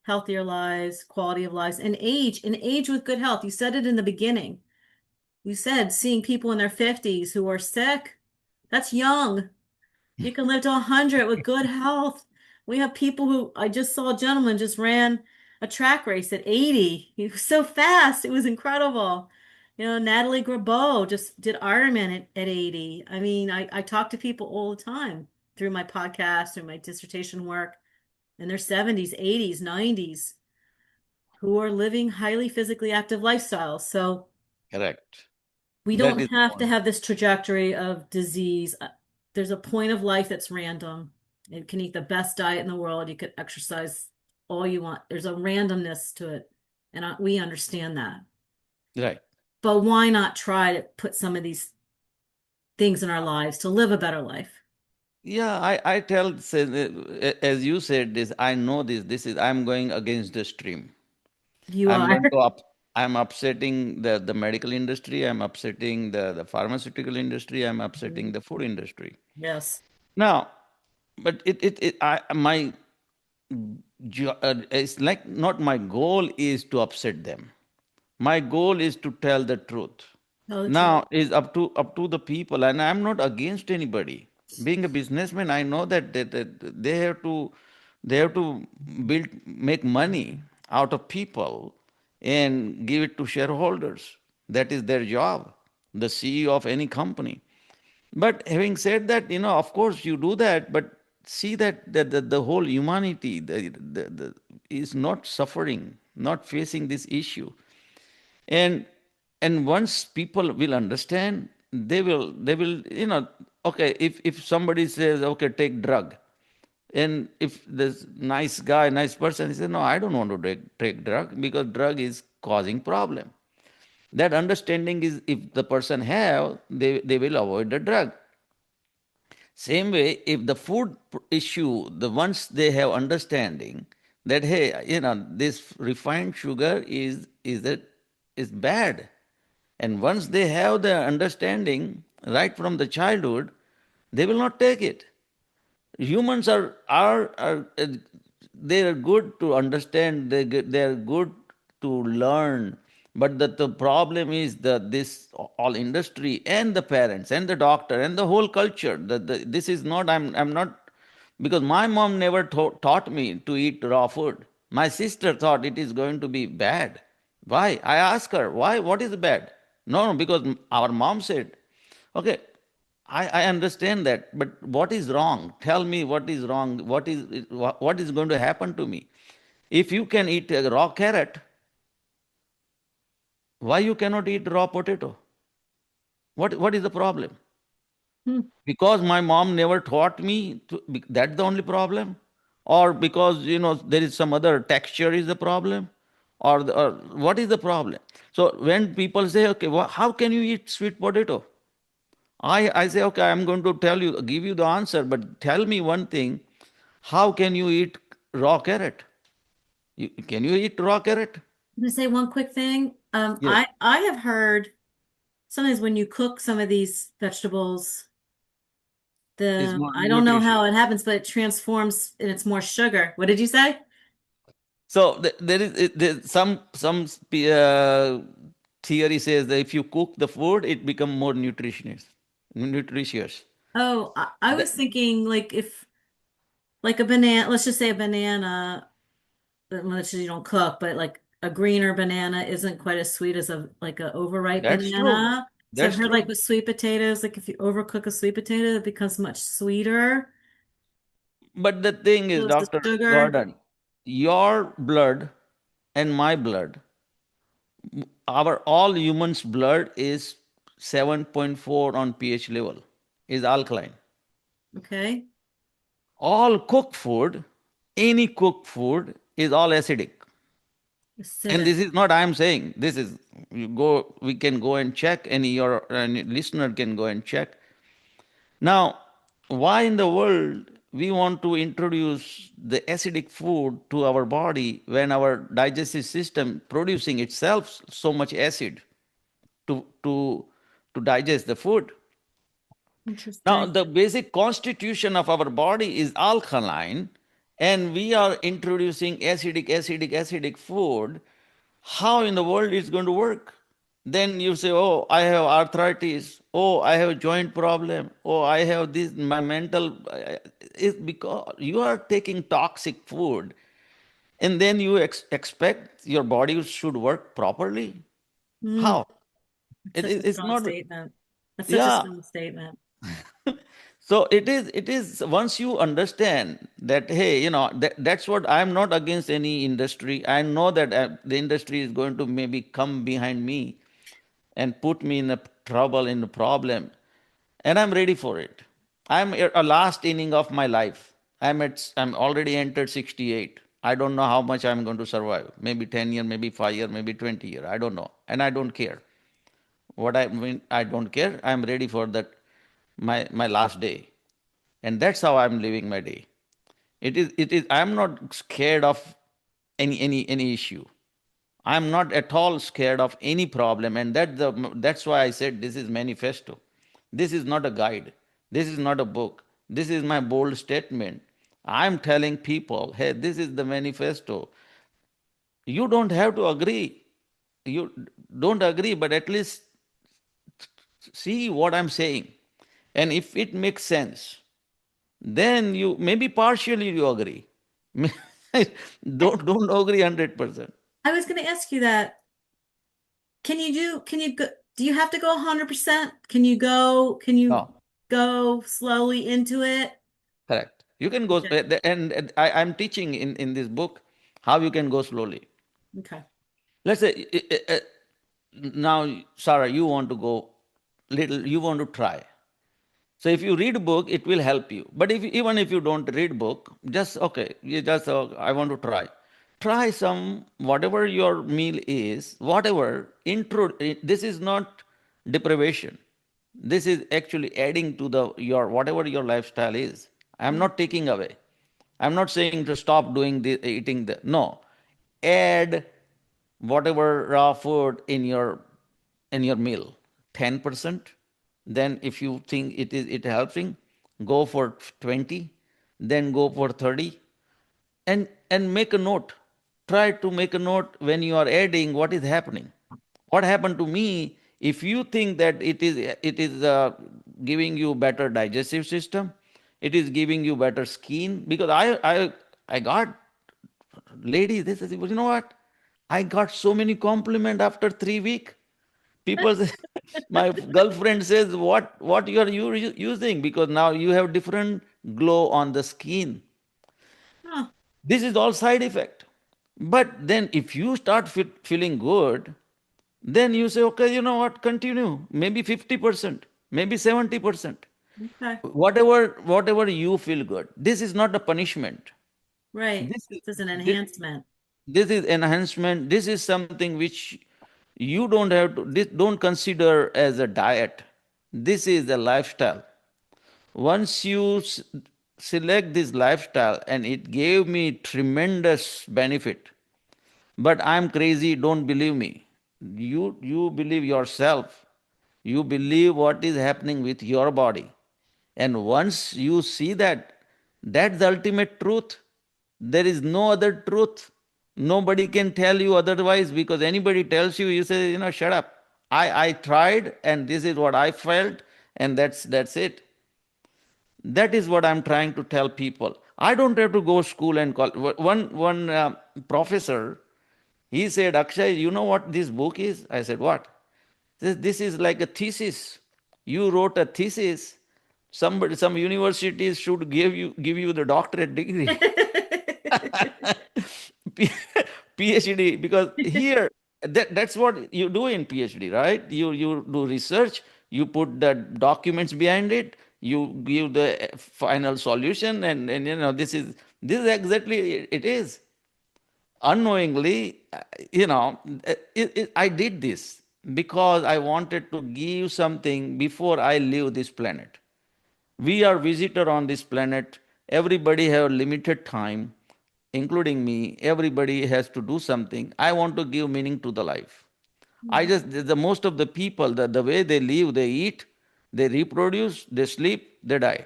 healthier lives, quality of lives, and age with good health. You said it in the beginning. You said seeing people in their 50s who are sick, that's young. You can live to 100 with good health. We have people who, I just saw a gentleman just ran a track race at 80. He was so fast. It was incredible. Natalie Grabeau just did Ironman at 80. I mean, I talk to people all the time through my podcast, through my dissertation work, in their 70s, 80s, 90s, who are living highly physically active lifestyles. So Correct. we That don't is the have to point. have this trajectory of disease. There's a point of life that's random. You can eat the best diet in the world. You could exercise all you want. There's a randomness to it. And we understand that. Right. But why not try to put some of these things in our lives to live a better life? Yeah, I tell, as you said this, I know this. I'm going against the stream. You I'm are. going to up, I'm upsetting the medical industry. I'm upsetting the pharmaceutical industry. I'm upsetting the food industry. Yes. Now, but my it's like not my goal is to upset them. My goal is to tell the truth. Tell the truth. Now is up to the people, and I'm not against anybody. Being a businessman, I know that they have to make money out of people and give it to shareholders. That is their job, the CEO of any company. But having said that, of course you do that, but see that the whole humanity is not suffering, not facing this issue. And once people will understand, they will okay, if somebody says, okay, take drug, and if this nice person, he says, no, I don't want to take drug because drug is causing problem. That understanding is, if the person have, they will avoid the drug. Same way, if the food issue, the once they have understanding that, hey, this refined sugar is bad, and once they have the understanding right from the childhood, they will not take it. Humans are they are good to understand, they are good to learn, but the problem is that this all industry and the parents and the doctor and the whole culture, this is not, I'm not, because my mom never taught me to eat raw food. My sister thought it is going to be bad. Why? I asked her, why, what is bad? No, because our mom said. Okay, I understand that, but what is wrong? Tell me what is wrong. What is going to happen to me? If you can eat a raw carrot, why you cannot eat raw potato? What is the problem? Hmm. Because my mom never taught me to, that's the only problem, or because there is some other texture is the problem, or what is the problem? So when people say, okay, how can you eat sweet potato? I say, okay, I'm going to tell you, give you the answer, but tell me one thing. How can you eat raw carrot? Can you eat raw carrot? I'm gonna say one quick thing. Yes. I have heard sometimes when you cook some of these vegetables, It's the more I don't know nutritious. how it happens, but it transforms and it's more sugar. What did you say? So there's some theory says that if you cook the food, it become more nutritious. Oh, I That, was thinking like if like a banana, let's just say a banana, let's say you don't cook, but like a greener banana isn't quite as sweet as a like a overripe that's true. banana. So I've That's heard like true. with sweet potatoes, like if you overcook a sweet potato, it becomes much sweeter. But the thing is, So it's the Dr. sugar. Gordon, your blood and my blood, our all humans' blood is 7.4 on pH level, is alkaline. Okay. All cooked food, any cooked food is all acidic. And Acidic. this is not I am saying. This is, you go. We can go and check. Any listener can go and check. Now, why in the world we want to introduce the acidic food to our body when our digestive system producing itself so much acid to to to digest the food? Now, Interesting. the basic constitution of our body is alkaline, and we are introducing acidic food. How in the world is going to work? Then you say, oh, I have arthritis. Oh, I have a joint problem. Oh, I have this, my mental. It's because you are taking toxic food, and then you expect your body should work properly. Mm, How? such a It's strong not, statement. That's such a yeah. strong statement. So it is once you understand that, hey, that's what, I'm not against any industry. I know that the industry is going to maybe come behind me and put me in a trouble, in a problem, and I'm ready for it. I'm at a last inning of my life. I'm already entered 68. I don't know how much I'm going to survive. Maybe 10 year, maybe 5 year, maybe 20 year. I don't know, and I don't care. What I mean, I don't care. I'm ready for that, my last day, and that's how I'm living my day. It is I'm not scared of any issue. I'm not at all scared of any problem, and that's why I said this is manifesto. This is not a guide. This is not a book. This is my bold statement. I'm telling people, hey, this is the manifesto. You don't have to agree. You don't agree, but at least see what I'm saying. And if it makes sense, then you maybe partially you agree. I, Don't agree 100%. I was going to ask you that. Can you go, do you have to go 100%? Can you No, go slowly into it? correct. You can go, Okay. and I'm teaching in this book how you can go slowly. Okay. Let's say now, Sarah, you want to go little, you want to try. So if you read a book, it will help you. But even if you don't read book, just okay, you just I want to try. try some, whatever your meal is, whatever, this is not deprivation. This is actually adding to your whatever your lifestyle is. I'm Mm. not taking away. I'm not saying to stop doing the eating the no. Add whatever raw food in your meal. 10%. Then if you think it helping, go for 20, then go for 30, and make a note. Try to make a note when you are adding what is happening. What happened to me? If you think that it is giving you better digestive system, it is giving you better skin, because I got ladies, they say, well, you know what, I got so many compliment after 3 week. People say, my girlfriend says, what you are using, because now you have different glow on the skin. Oh, This is all side effect. But then if you start feeling good, then you say, okay, you know what, continue. Maybe 50%, maybe 70%. okay. Whatever you feel good. This is not a punishment. Right. This is This is an this, enhancement. this is enhancement. This is something which you don't have to, this don't consider as a diet. This is a lifestyle. Once you select this lifestyle, and it gave me tremendous benefit. But I'm crazy, don't believe me. You believe yourself. You believe what is happening with your body. And once you see that, that's the ultimate truth. There is no other truth. Nobody can tell you otherwise, because anybody tells you, you say, shut up. I tried, and this is what I felt, and that's it. That is what I'm trying to tell people. I don't have to go school and call. One professor, he said, Akshay, you know what this book is? I said, what? This is like a thesis. You wrote a thesis. Some universities should give you the doctorate degree. PhD, because here that's what you do in PhD, right? You do research, you put the documents behind it, you give the final solution, and this is exactly it is. Unknowingly, I did this because I wanted to give something before I leave this planet. We are visitor on this planet. Everybody have limited time, including me. Everybody has to do something. I want to give meaning to the life. I Mhm. just the most of the people, the way they live, they eat, they reproduce, they sleep, they die.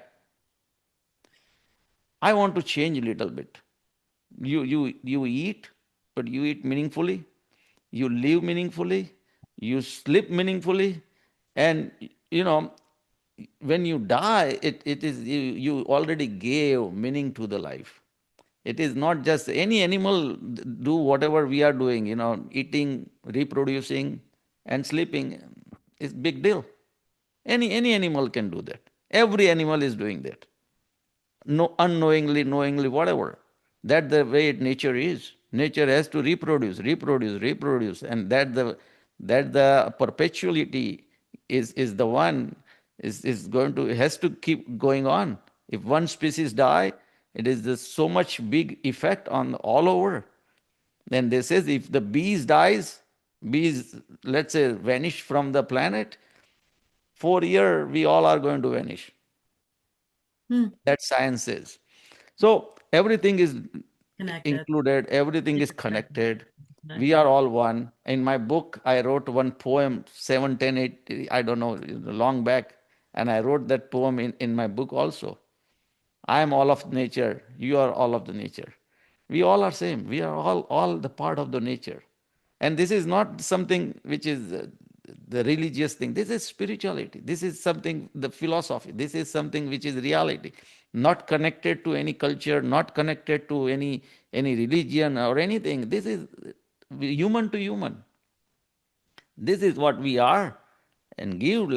I want to change a little bit. You eat, but you eat meaningfully, you live meaningfully, you sleep meaningfully, and you know when you die, it is you already gave meaning to the life. It is not just any animal do whatever we are doing, eating, reproducing, and sleeping is big deal. Any animal can do that. Every animal is doing that, no, unknowingly, knowingly, whatever. That's the way nature is. Nature has to reproduce, and that the perpetuality is the one is going to has to keep going on. If one species die, it is so much big effect on all over. Then they says if the bees, let's say, vanish from the planet, 4 year we all are going to vanish. Hmm. That science says. So everything is Connected. included, everything is Interconnected. connected. We Connected. are all one. In my book, I wrote one poem, 7, 10, 8, I don't know, long back. And I wrote that poem in my book also. I am all of nature. You are all of the nature. We all are same. We are all the part of the nature. And this is not something which is the religious thing. This is spirituality. This is something, the philosophy. This is something which is reality. Not connected to any culture, not connected to any religion or anything. This is human to human. This is what we are. And give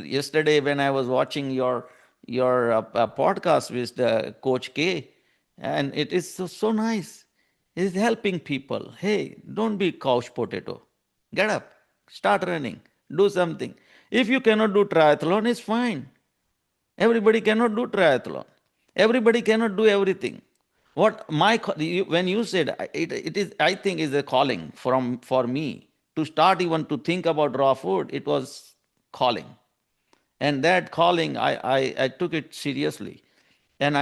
yesterday when I was watching your podcast with Coach K, and it is so nice. It's helping people. Hey, don't be couch potato. Get up, start running, do something. If you cannot do triathlon, it's fine. Everybody cannot do triathlon. Everybody cannot do everything. What when you said it is, I think, is a calling for me to start even to think about raw food. It was calling, and that calling, I took it seriously, and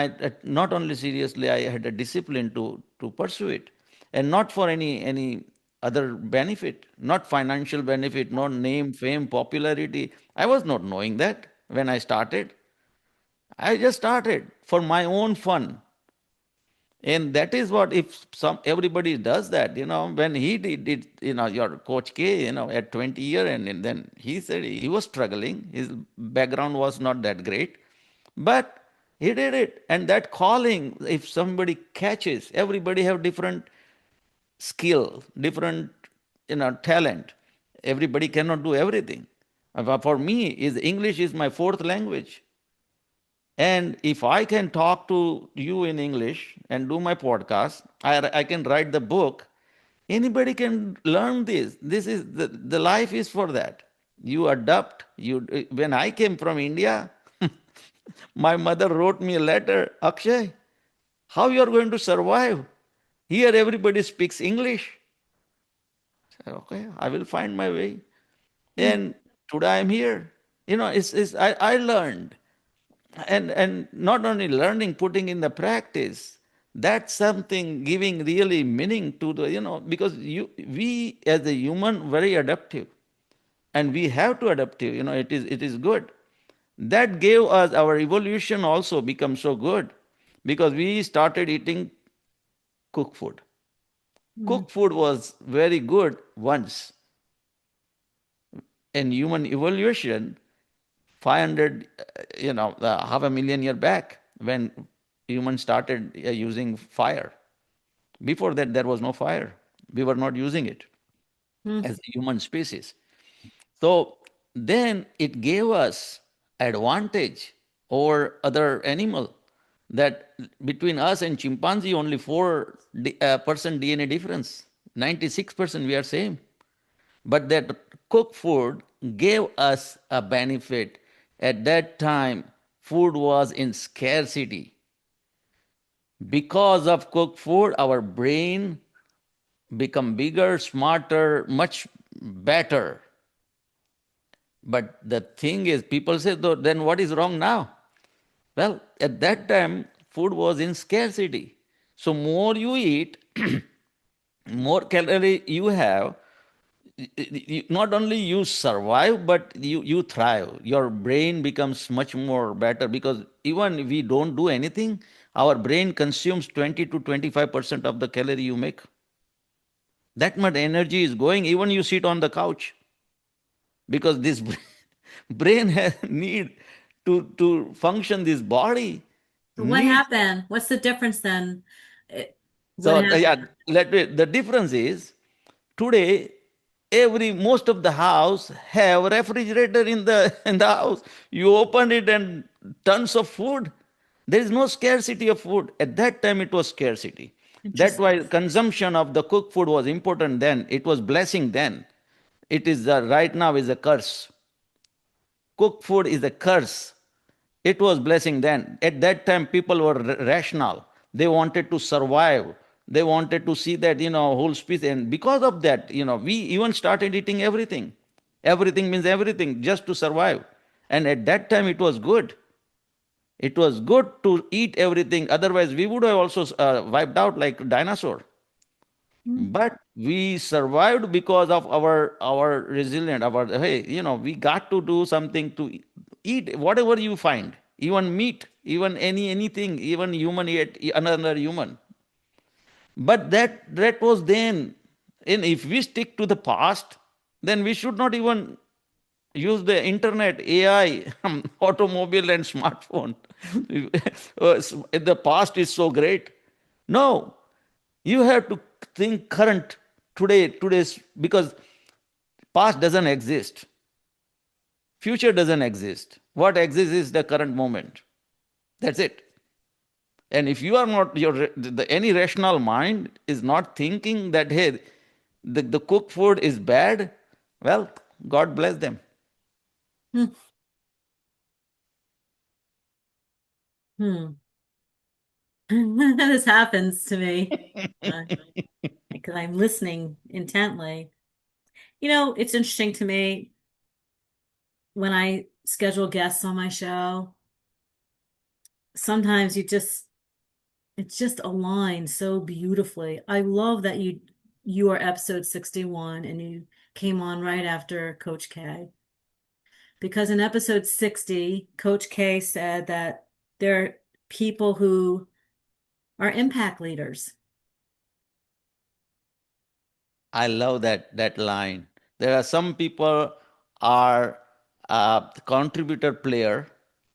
not only seriously, I had a discipline to pursue it, and not for any other benefit, not financial benefit, not name, fame, popularity. I was not knowing that when I started. I just started for my own fun. And that is what, if some everybody does that, when he did, your coach K, at 20 year, and then he said he was struggling. His background was not that great, but he did it. And that calling, if somebody catches, everybody have different skill, different, talent. Everybody cannot do everything. For me, is English is my fourth language. And if I can talk to you in English and do my podcast, I can write the book. Anybody can learn this. This is the life is for that. You adapt. When I came from India, my mother wrote me a letter, Akshay, how you are going to survive? Here everybody speaks English. I said, okay, I will find my way. Mm. And today I'm here. I learned. And not only learning, putting in the practice, that's something giving really meaning to the, because we as a human very adaptive, and we have to adaptive, it is good. That gave us, our evolution also become so good, because we started eating cooked food. Mm. Cooked food was very good once in human evolution, 500, half a million year back, when humans started using fire. Before that, there was no fire. We were not using it Mm. as a human species. So then it gave us advantage over other animal, that between us and chimpanzee only 4% DNA difference. 96% we are same. But that cooked food gave us a benefit. At that time, food was in scarcity. Because of cooked food, our brain become bigger, smarter, much better. But the thing is, people say, though, then what is wrong now? Well, at that time, food was in scarcity. So more you eat, more calorie you have, not only you survive, but you thrive. Your brain becomes much more better, because even if we don't do anything, our brain consumes 20 to 25% of the calorie you make. That much energy is going, even you sit on the couch, because this brain has need to function this body So what needs. happened? What's the difference then? What So yeah, happened? the difference is, today most of the house have refrigerator in the in the house. You open it and tons of food. There is no scarcity of food. At that time it was scarcity. That's Interesting. why consumption of the cooked food was important then. It was blessing then. It is right now is a curse. Cooked food is a curse. It was blessing then. At that time, people were rational. They wanted to survive. They wanted to see that, whole species. And because of that, we even started eating everything. Everything means everything, just to survive. And at that time, it was good. It was good to eat everything. Otherwise, we would have also wiped out like dinosaur. Mm. But we survived because of our resilient, our, hey, we got to do something to eat whatever you find, even meat, even anything, even human yet another human. But that was then. And if we stick to the past, then we should not even use the internet, AI, automobile, and smartphone. The past is so great. No, you have to think current, today's, because past doesn't exist, future doesn't exist. What exists is the current moment. That's it. And if you are not, any rational mind is not thinking that, hey, the cooked food is bad, well, God bless them. Hmm. Hmm. This happens to me because I'm listening intently. It's interesting to me when I schedule guests on my show. Sometimes it's just aligned so beautifully. I love that you are episode 61 and you came on right after Coach K. Because in episode 60, Coach K said that there are people who are impact leaders. I love that line. There are some people are contributor player,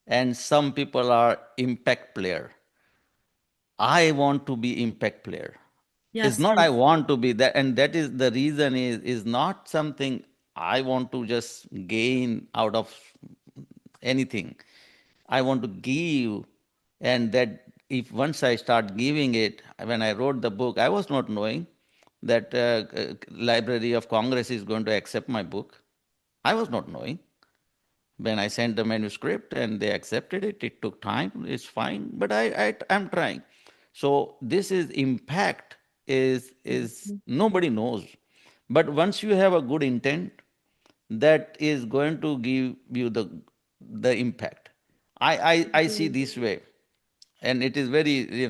and some people are impact player. I want to be impact player. It's Yes, not and I want to be that, and that is the reason is not something I want to just gain out of anything. I want to give, and that if once I start giving it, when I wrote the book, I was not knowing that Library of Congress is going to accept my book. I was not knowing. When I sent the manuscript and they accepted it, it took time. It's fine, but I'm trying. So this is impact is nobody knows, but once you have a good intent, that is going to give you the impact. I see this way, and it is very,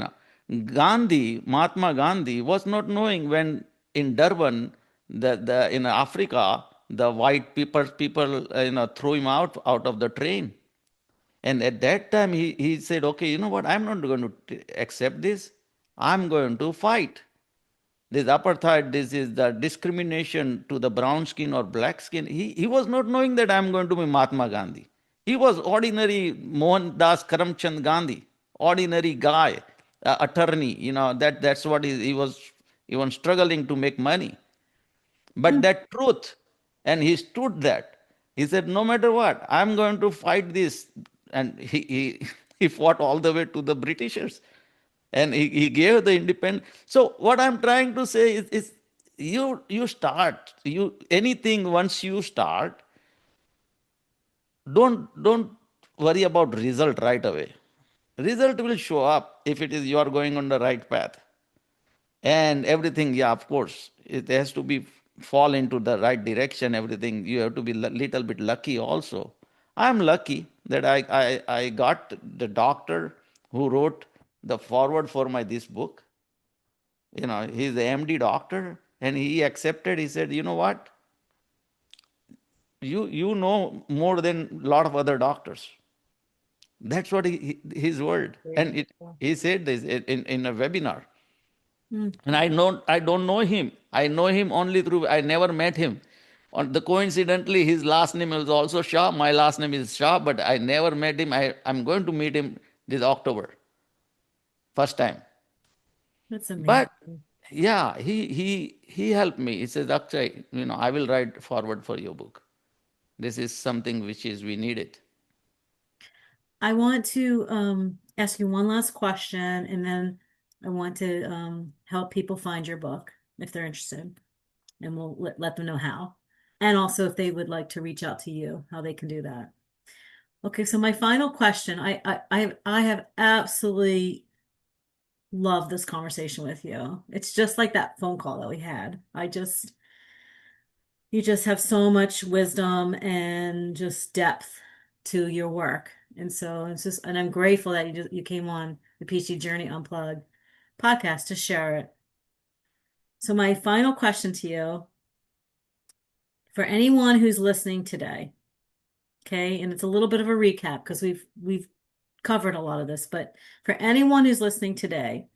Gandhi, Mahatma Gandhi was not knowing when in Durban, the in Africa, the white people threw him out of the train. And at that time, he said, okay, you know what? I'm not going to accept this. I'm going to fight. This apartheid, this is the discrimination to the brown skin or black skin. He was not knowing that I'm going to be Mahatma Gandhi. He was ordinary Mohandas Karamchand Gandhi, ordinary guy, attorney. That's what he was. He was struggling to make money. But that truth, and he stood that. He said, no matter what, I'm going to fight this. And he fought all the way to the Britishers. And he gave the independence. So what I'm trying to say is you start, anything once you start, don't worry about result right away. Result will show up if it is you are going on the right path. And everything, yeah, of course, it has to be fall into the right direction. Everything, you have to be little bit lucky also. I'm lucky that I got the doctor who wrote the forward for my this book. He's the MD doctor, and he accepted. He said, you know what, you know more than a lot of other doctors. That's what his word. And he said this in a webinar. And I don't know him. I know him only through, I never met him. Coincidentally, his last name is also Shah. My last name is Shah, but I never met him. I'm going to meet him this October, first time. That's But amazing. yeah, he helped me. He says, Akshay, I will write forward for your book. This is something which is we need it. I want to ask you one last question, and then I want to help people find your book if they're interested, and we'll let them know how. And also if they would like to reach out to you, how they can do that. Okay, so my final question, I have absolutely loved this conversation with you. It's just like that phone call that we had. You just have so much wisdom and just depth to your work. And so and I'm grateful that you came on the PhD Journey Unplugged podcast to share it. So my final question to you, for anyone who's listening today, okay, and it's a little bit of a recap because we've covered a lot of this, but for anyone who's listening today,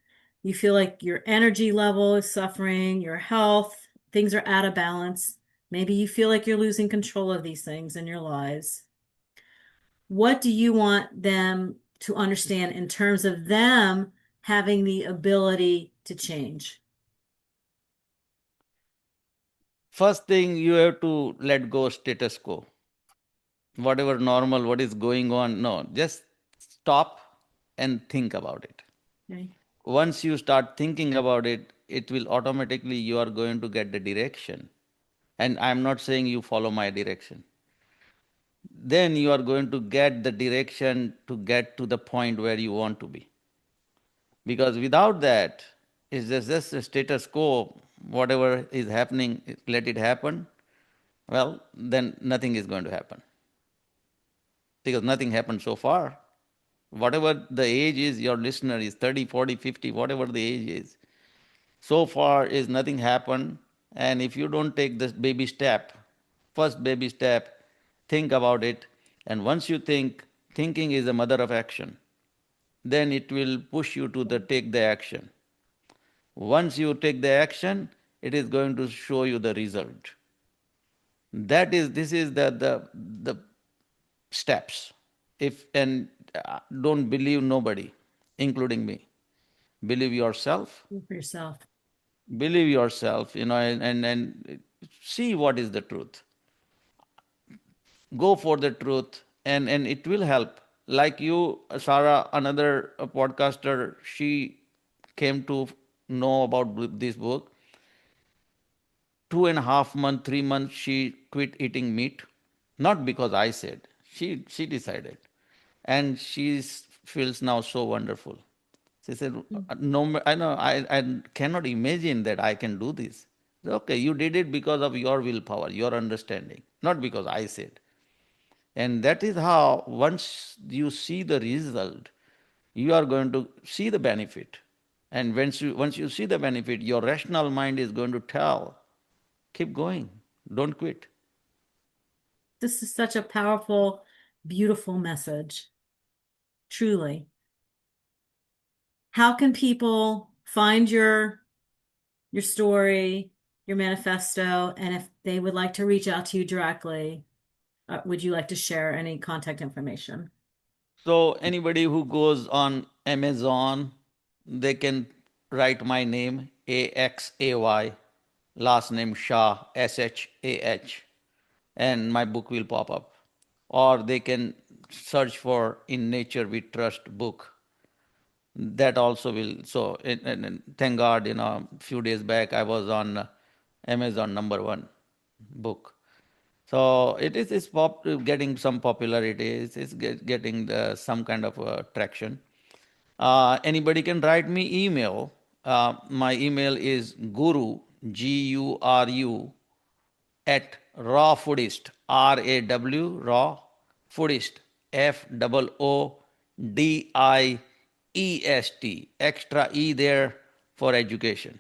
you feel like your energy level is suffering, your health, things are out of balance. Maybe you feel like you're losing control of these things in your lives. What do you want them to understand in terms of them having the ability to change? First thing, you have to let go status quo. Whatever normal, what is going on, no, just stop and think about it. Okay. Once you start thinking about it, it will automatically, you are going to get the direction. And I'm not saying you follow my direction. Then you are going to get the direction to get to the point where you want to be. Because without that, it's just a status quo. Whatever is happening, let it happen. Well, then nothing is going to happen because nothing happened so far. Whatever the age is, your listener is 30, 40, 50, whatever the age is. So far is nothing happened. And if you don't take this baby step, first baby step, think about it. And once you think, thinking is the mother of action, then it will push you to the take the action. Once you take the action, it is going to show you the result. This is the steps. If and don't believe nobody, including me. Believe yourself. For yourself. Believe yourself, and see what is the truth. Go for the truth, and it will help. Like you, Sarah, another podcaster, she came to know about this book. 2.5 months, 3 months, she quit eating meat. Not because I said, she decided. And she feels now so wonderful. She said, "No, I know, I cannot imagine that I can do this." Okay, you did it because of your willpower, your understanding, not because I said. And that is how, once you see the result, you are going to see the benefit. And once you see the benefit, your rational mind is going to tell, keep going, don't quit. This is such a powerful, beautiful message. Truly. How can people find your story, your manifesto, and if they would like to reach out to you directly, would you like to share any contact information? So anybody who goes on Amazon, they can write my name, Axay, last name Shah, Shah, and my book will pop up. Or they can search for In Nature We Trust book. That also will. So, and thank God, a few days back I was on Amazon #1 book. So it is getting some popularity. It's getting some kind of traction. Anybody can write me email. My email is guru at raw foodist, raw foodist, FOODIEST, extra E there for education.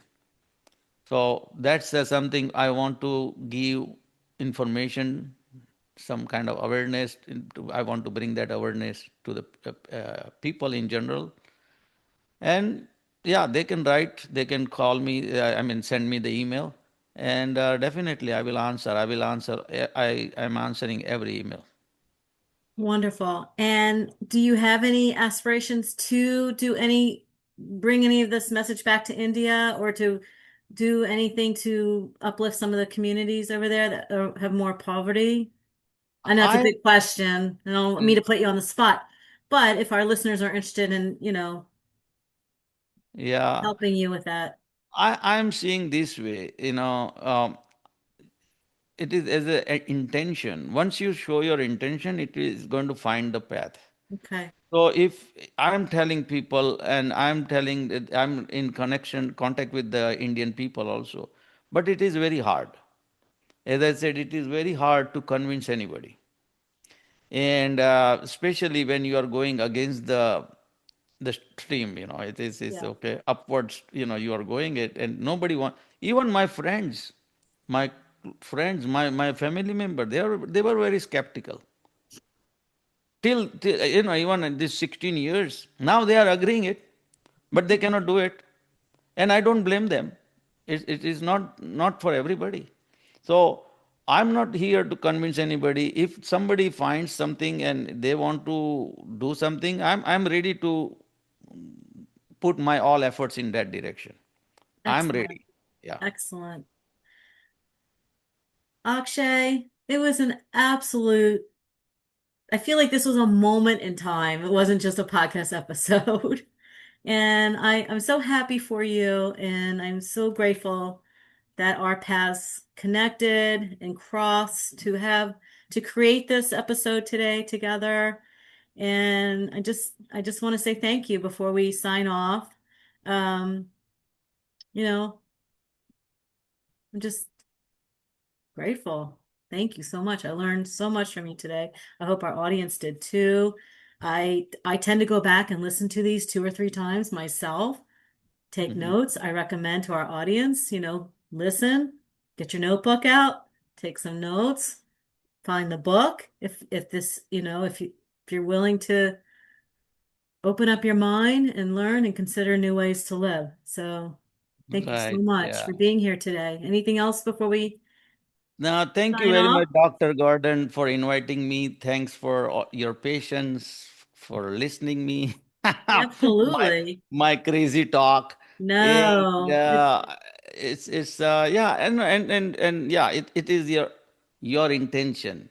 So that's something I want to give information, some kind of awareness. I want to bring that awareness to the people in general. And yeah, they can write, they can call me, send me the email. And definitely I will answer. I will answer. I am answering every email. Wonderful. And do you have any aspirations to bring any of this message back to India or to do anything to uplift some of the communities over there that have more poverty? I know it's a I, big question. I don't want me to put you on the spot, but if our listeners are interested in, yeah, helping you with that. I'm seeing this way, it is as a intention. Once you show your intention, it is going to find the path. Okay. So if I'm telling people, and I'm telling that I'm in contact with the Indian people also, but it is very hard. As I said, it is very hard to convince anybody. And especially when you are going against the stream, it is Yeah. okay, upwards, you are going it, and nobody want, even my friends, my family member, they were very skeptical till even in these 16 years. Now they are agreeing it, but they cannot do it, and I don't blame them. It is not for everybody. So I'm not here to convince anybody. If somebody finds something and they want to do something, I'm ready to put my all efforts in that direction. I'm Excellent. ready. Yeah. Excellent. Akshay, it was an absolute, I feel like this was a moment in time. It wasn't just a podcast episode. And I'm so happy for you, and I'm so grateful that our paths connected and crossed to create this episode today together. And I just want to say thank you before we sign off. Um, you know, I'm just grateful. Thank you so much. I learned so much from you today. I hope our audience did too. I tend to go back and listen to these two or three times myself. Take Hmm. notes. I recommend to our audience, listen, get your notebook out, take some notes, find the book. If this, if you're willing to open up your mind and learn and consider new ways to live. So thank you so Right. much Yeah. for being here today. Anything else before we Now, thank you sign very off? much, Dr. Gordon, for inviting me. Thanks for your patience, for listening me. my Absolutely. my crazy talk. And No, it's it's yeah, and yeah, it is your intention.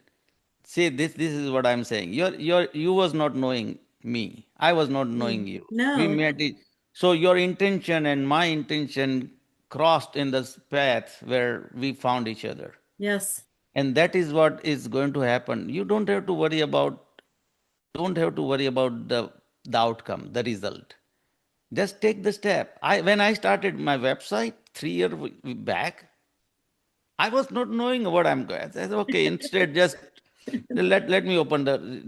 See, this is what I'm saying. You was not knowing me. I was not knowing you. We no, met it. So your intention and my intention crossed in this path where we found each other. yes, And that is what is going to happen. You don't have to worry about the outcome, the result. Just take the step. When I started my website 3 years back, I was not knowing what I'm going. I said, okay, instead just let me open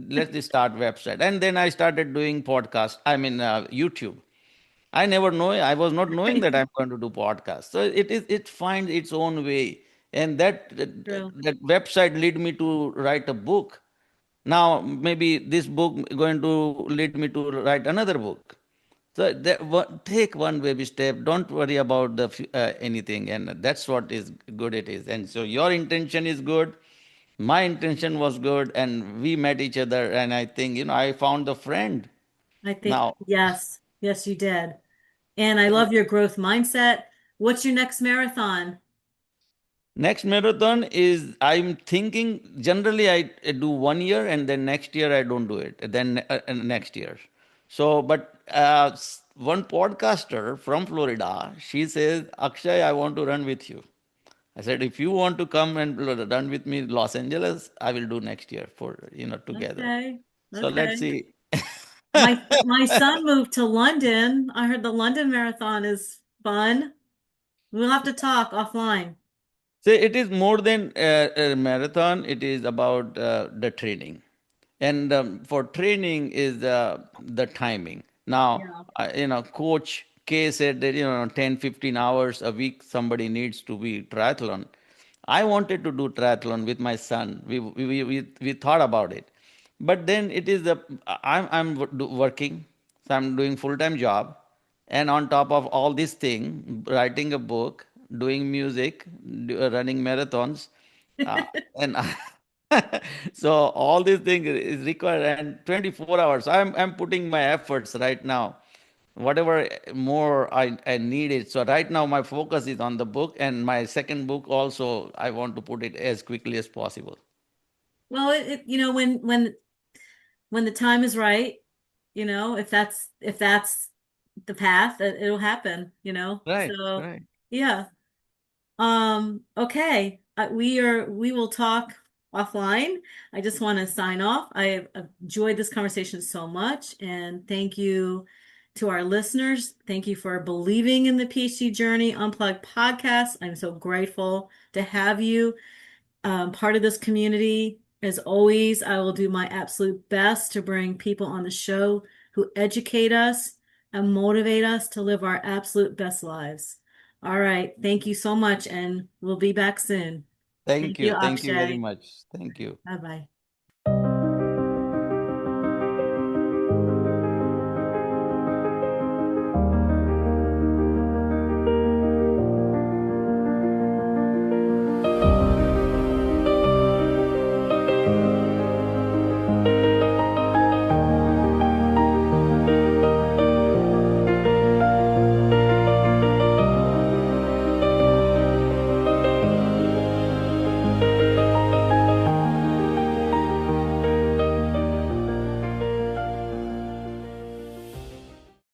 let's start website. And then I started doing podcast. I mean YouTube. I was not knowing that I'm going to do podcast. So it finds its own way. And true. that website lead me to write a book. Now maybe this book going to lead me to write another book. So take one baby step. Don't worry about anything, and that's what is good. It is, and so your intention is good. My intention was good, and we met each other. And I think I found the friend I think, now. yes, yes, you did. And I love your growth mindset. What's your next marathon? Next marathon is I'm thinking generally I do 1 year and then next year I don't do it. Then next year. So, but one podcaster from Florida, she says, Akshay, I want to run with you. I said, if you want to come and run with me in Los Angeles, I will do next year for together. Okay, So let's okay. see. My son moved to London. I heard the London Marathon is fun. We'll have to talk offline. So it is more than a marathon. It is about the training, and for training is the timing. Now, Yeah. Coach K said that 10-15 hours a week somebody needs to be triathlon. I wanted to do triathlon with my son. We thought about it, but then it is I'm working, so I'm doing full time job, and on top of all this thing, writing a book, doing music, running marathons, uh, and so all these things is required and 24 hours. I'm putting my efforts right now. Whatever more I need it. So right now my focus is on the book and my second book also I want to put it as quickly as possible. Well, when the time is right, if that's the path, it'll happen. Right, So right. yeah. Okay. We will talk offline. I just want to sign off. I've enjoyed this conversation so much, and thank you to our listeners. Thank you for believing in the PhD Journey Unplugged podcast. I'm so grateful to have you part of this community. As always, I will do my absolute best to bring people on the show who educate us and motivate us to live our absolute best lives. All right. Thank you so much, and we'll be back soon. Thank Thank you, you. Thank you very Akshay. much. Thank you. Bye bye.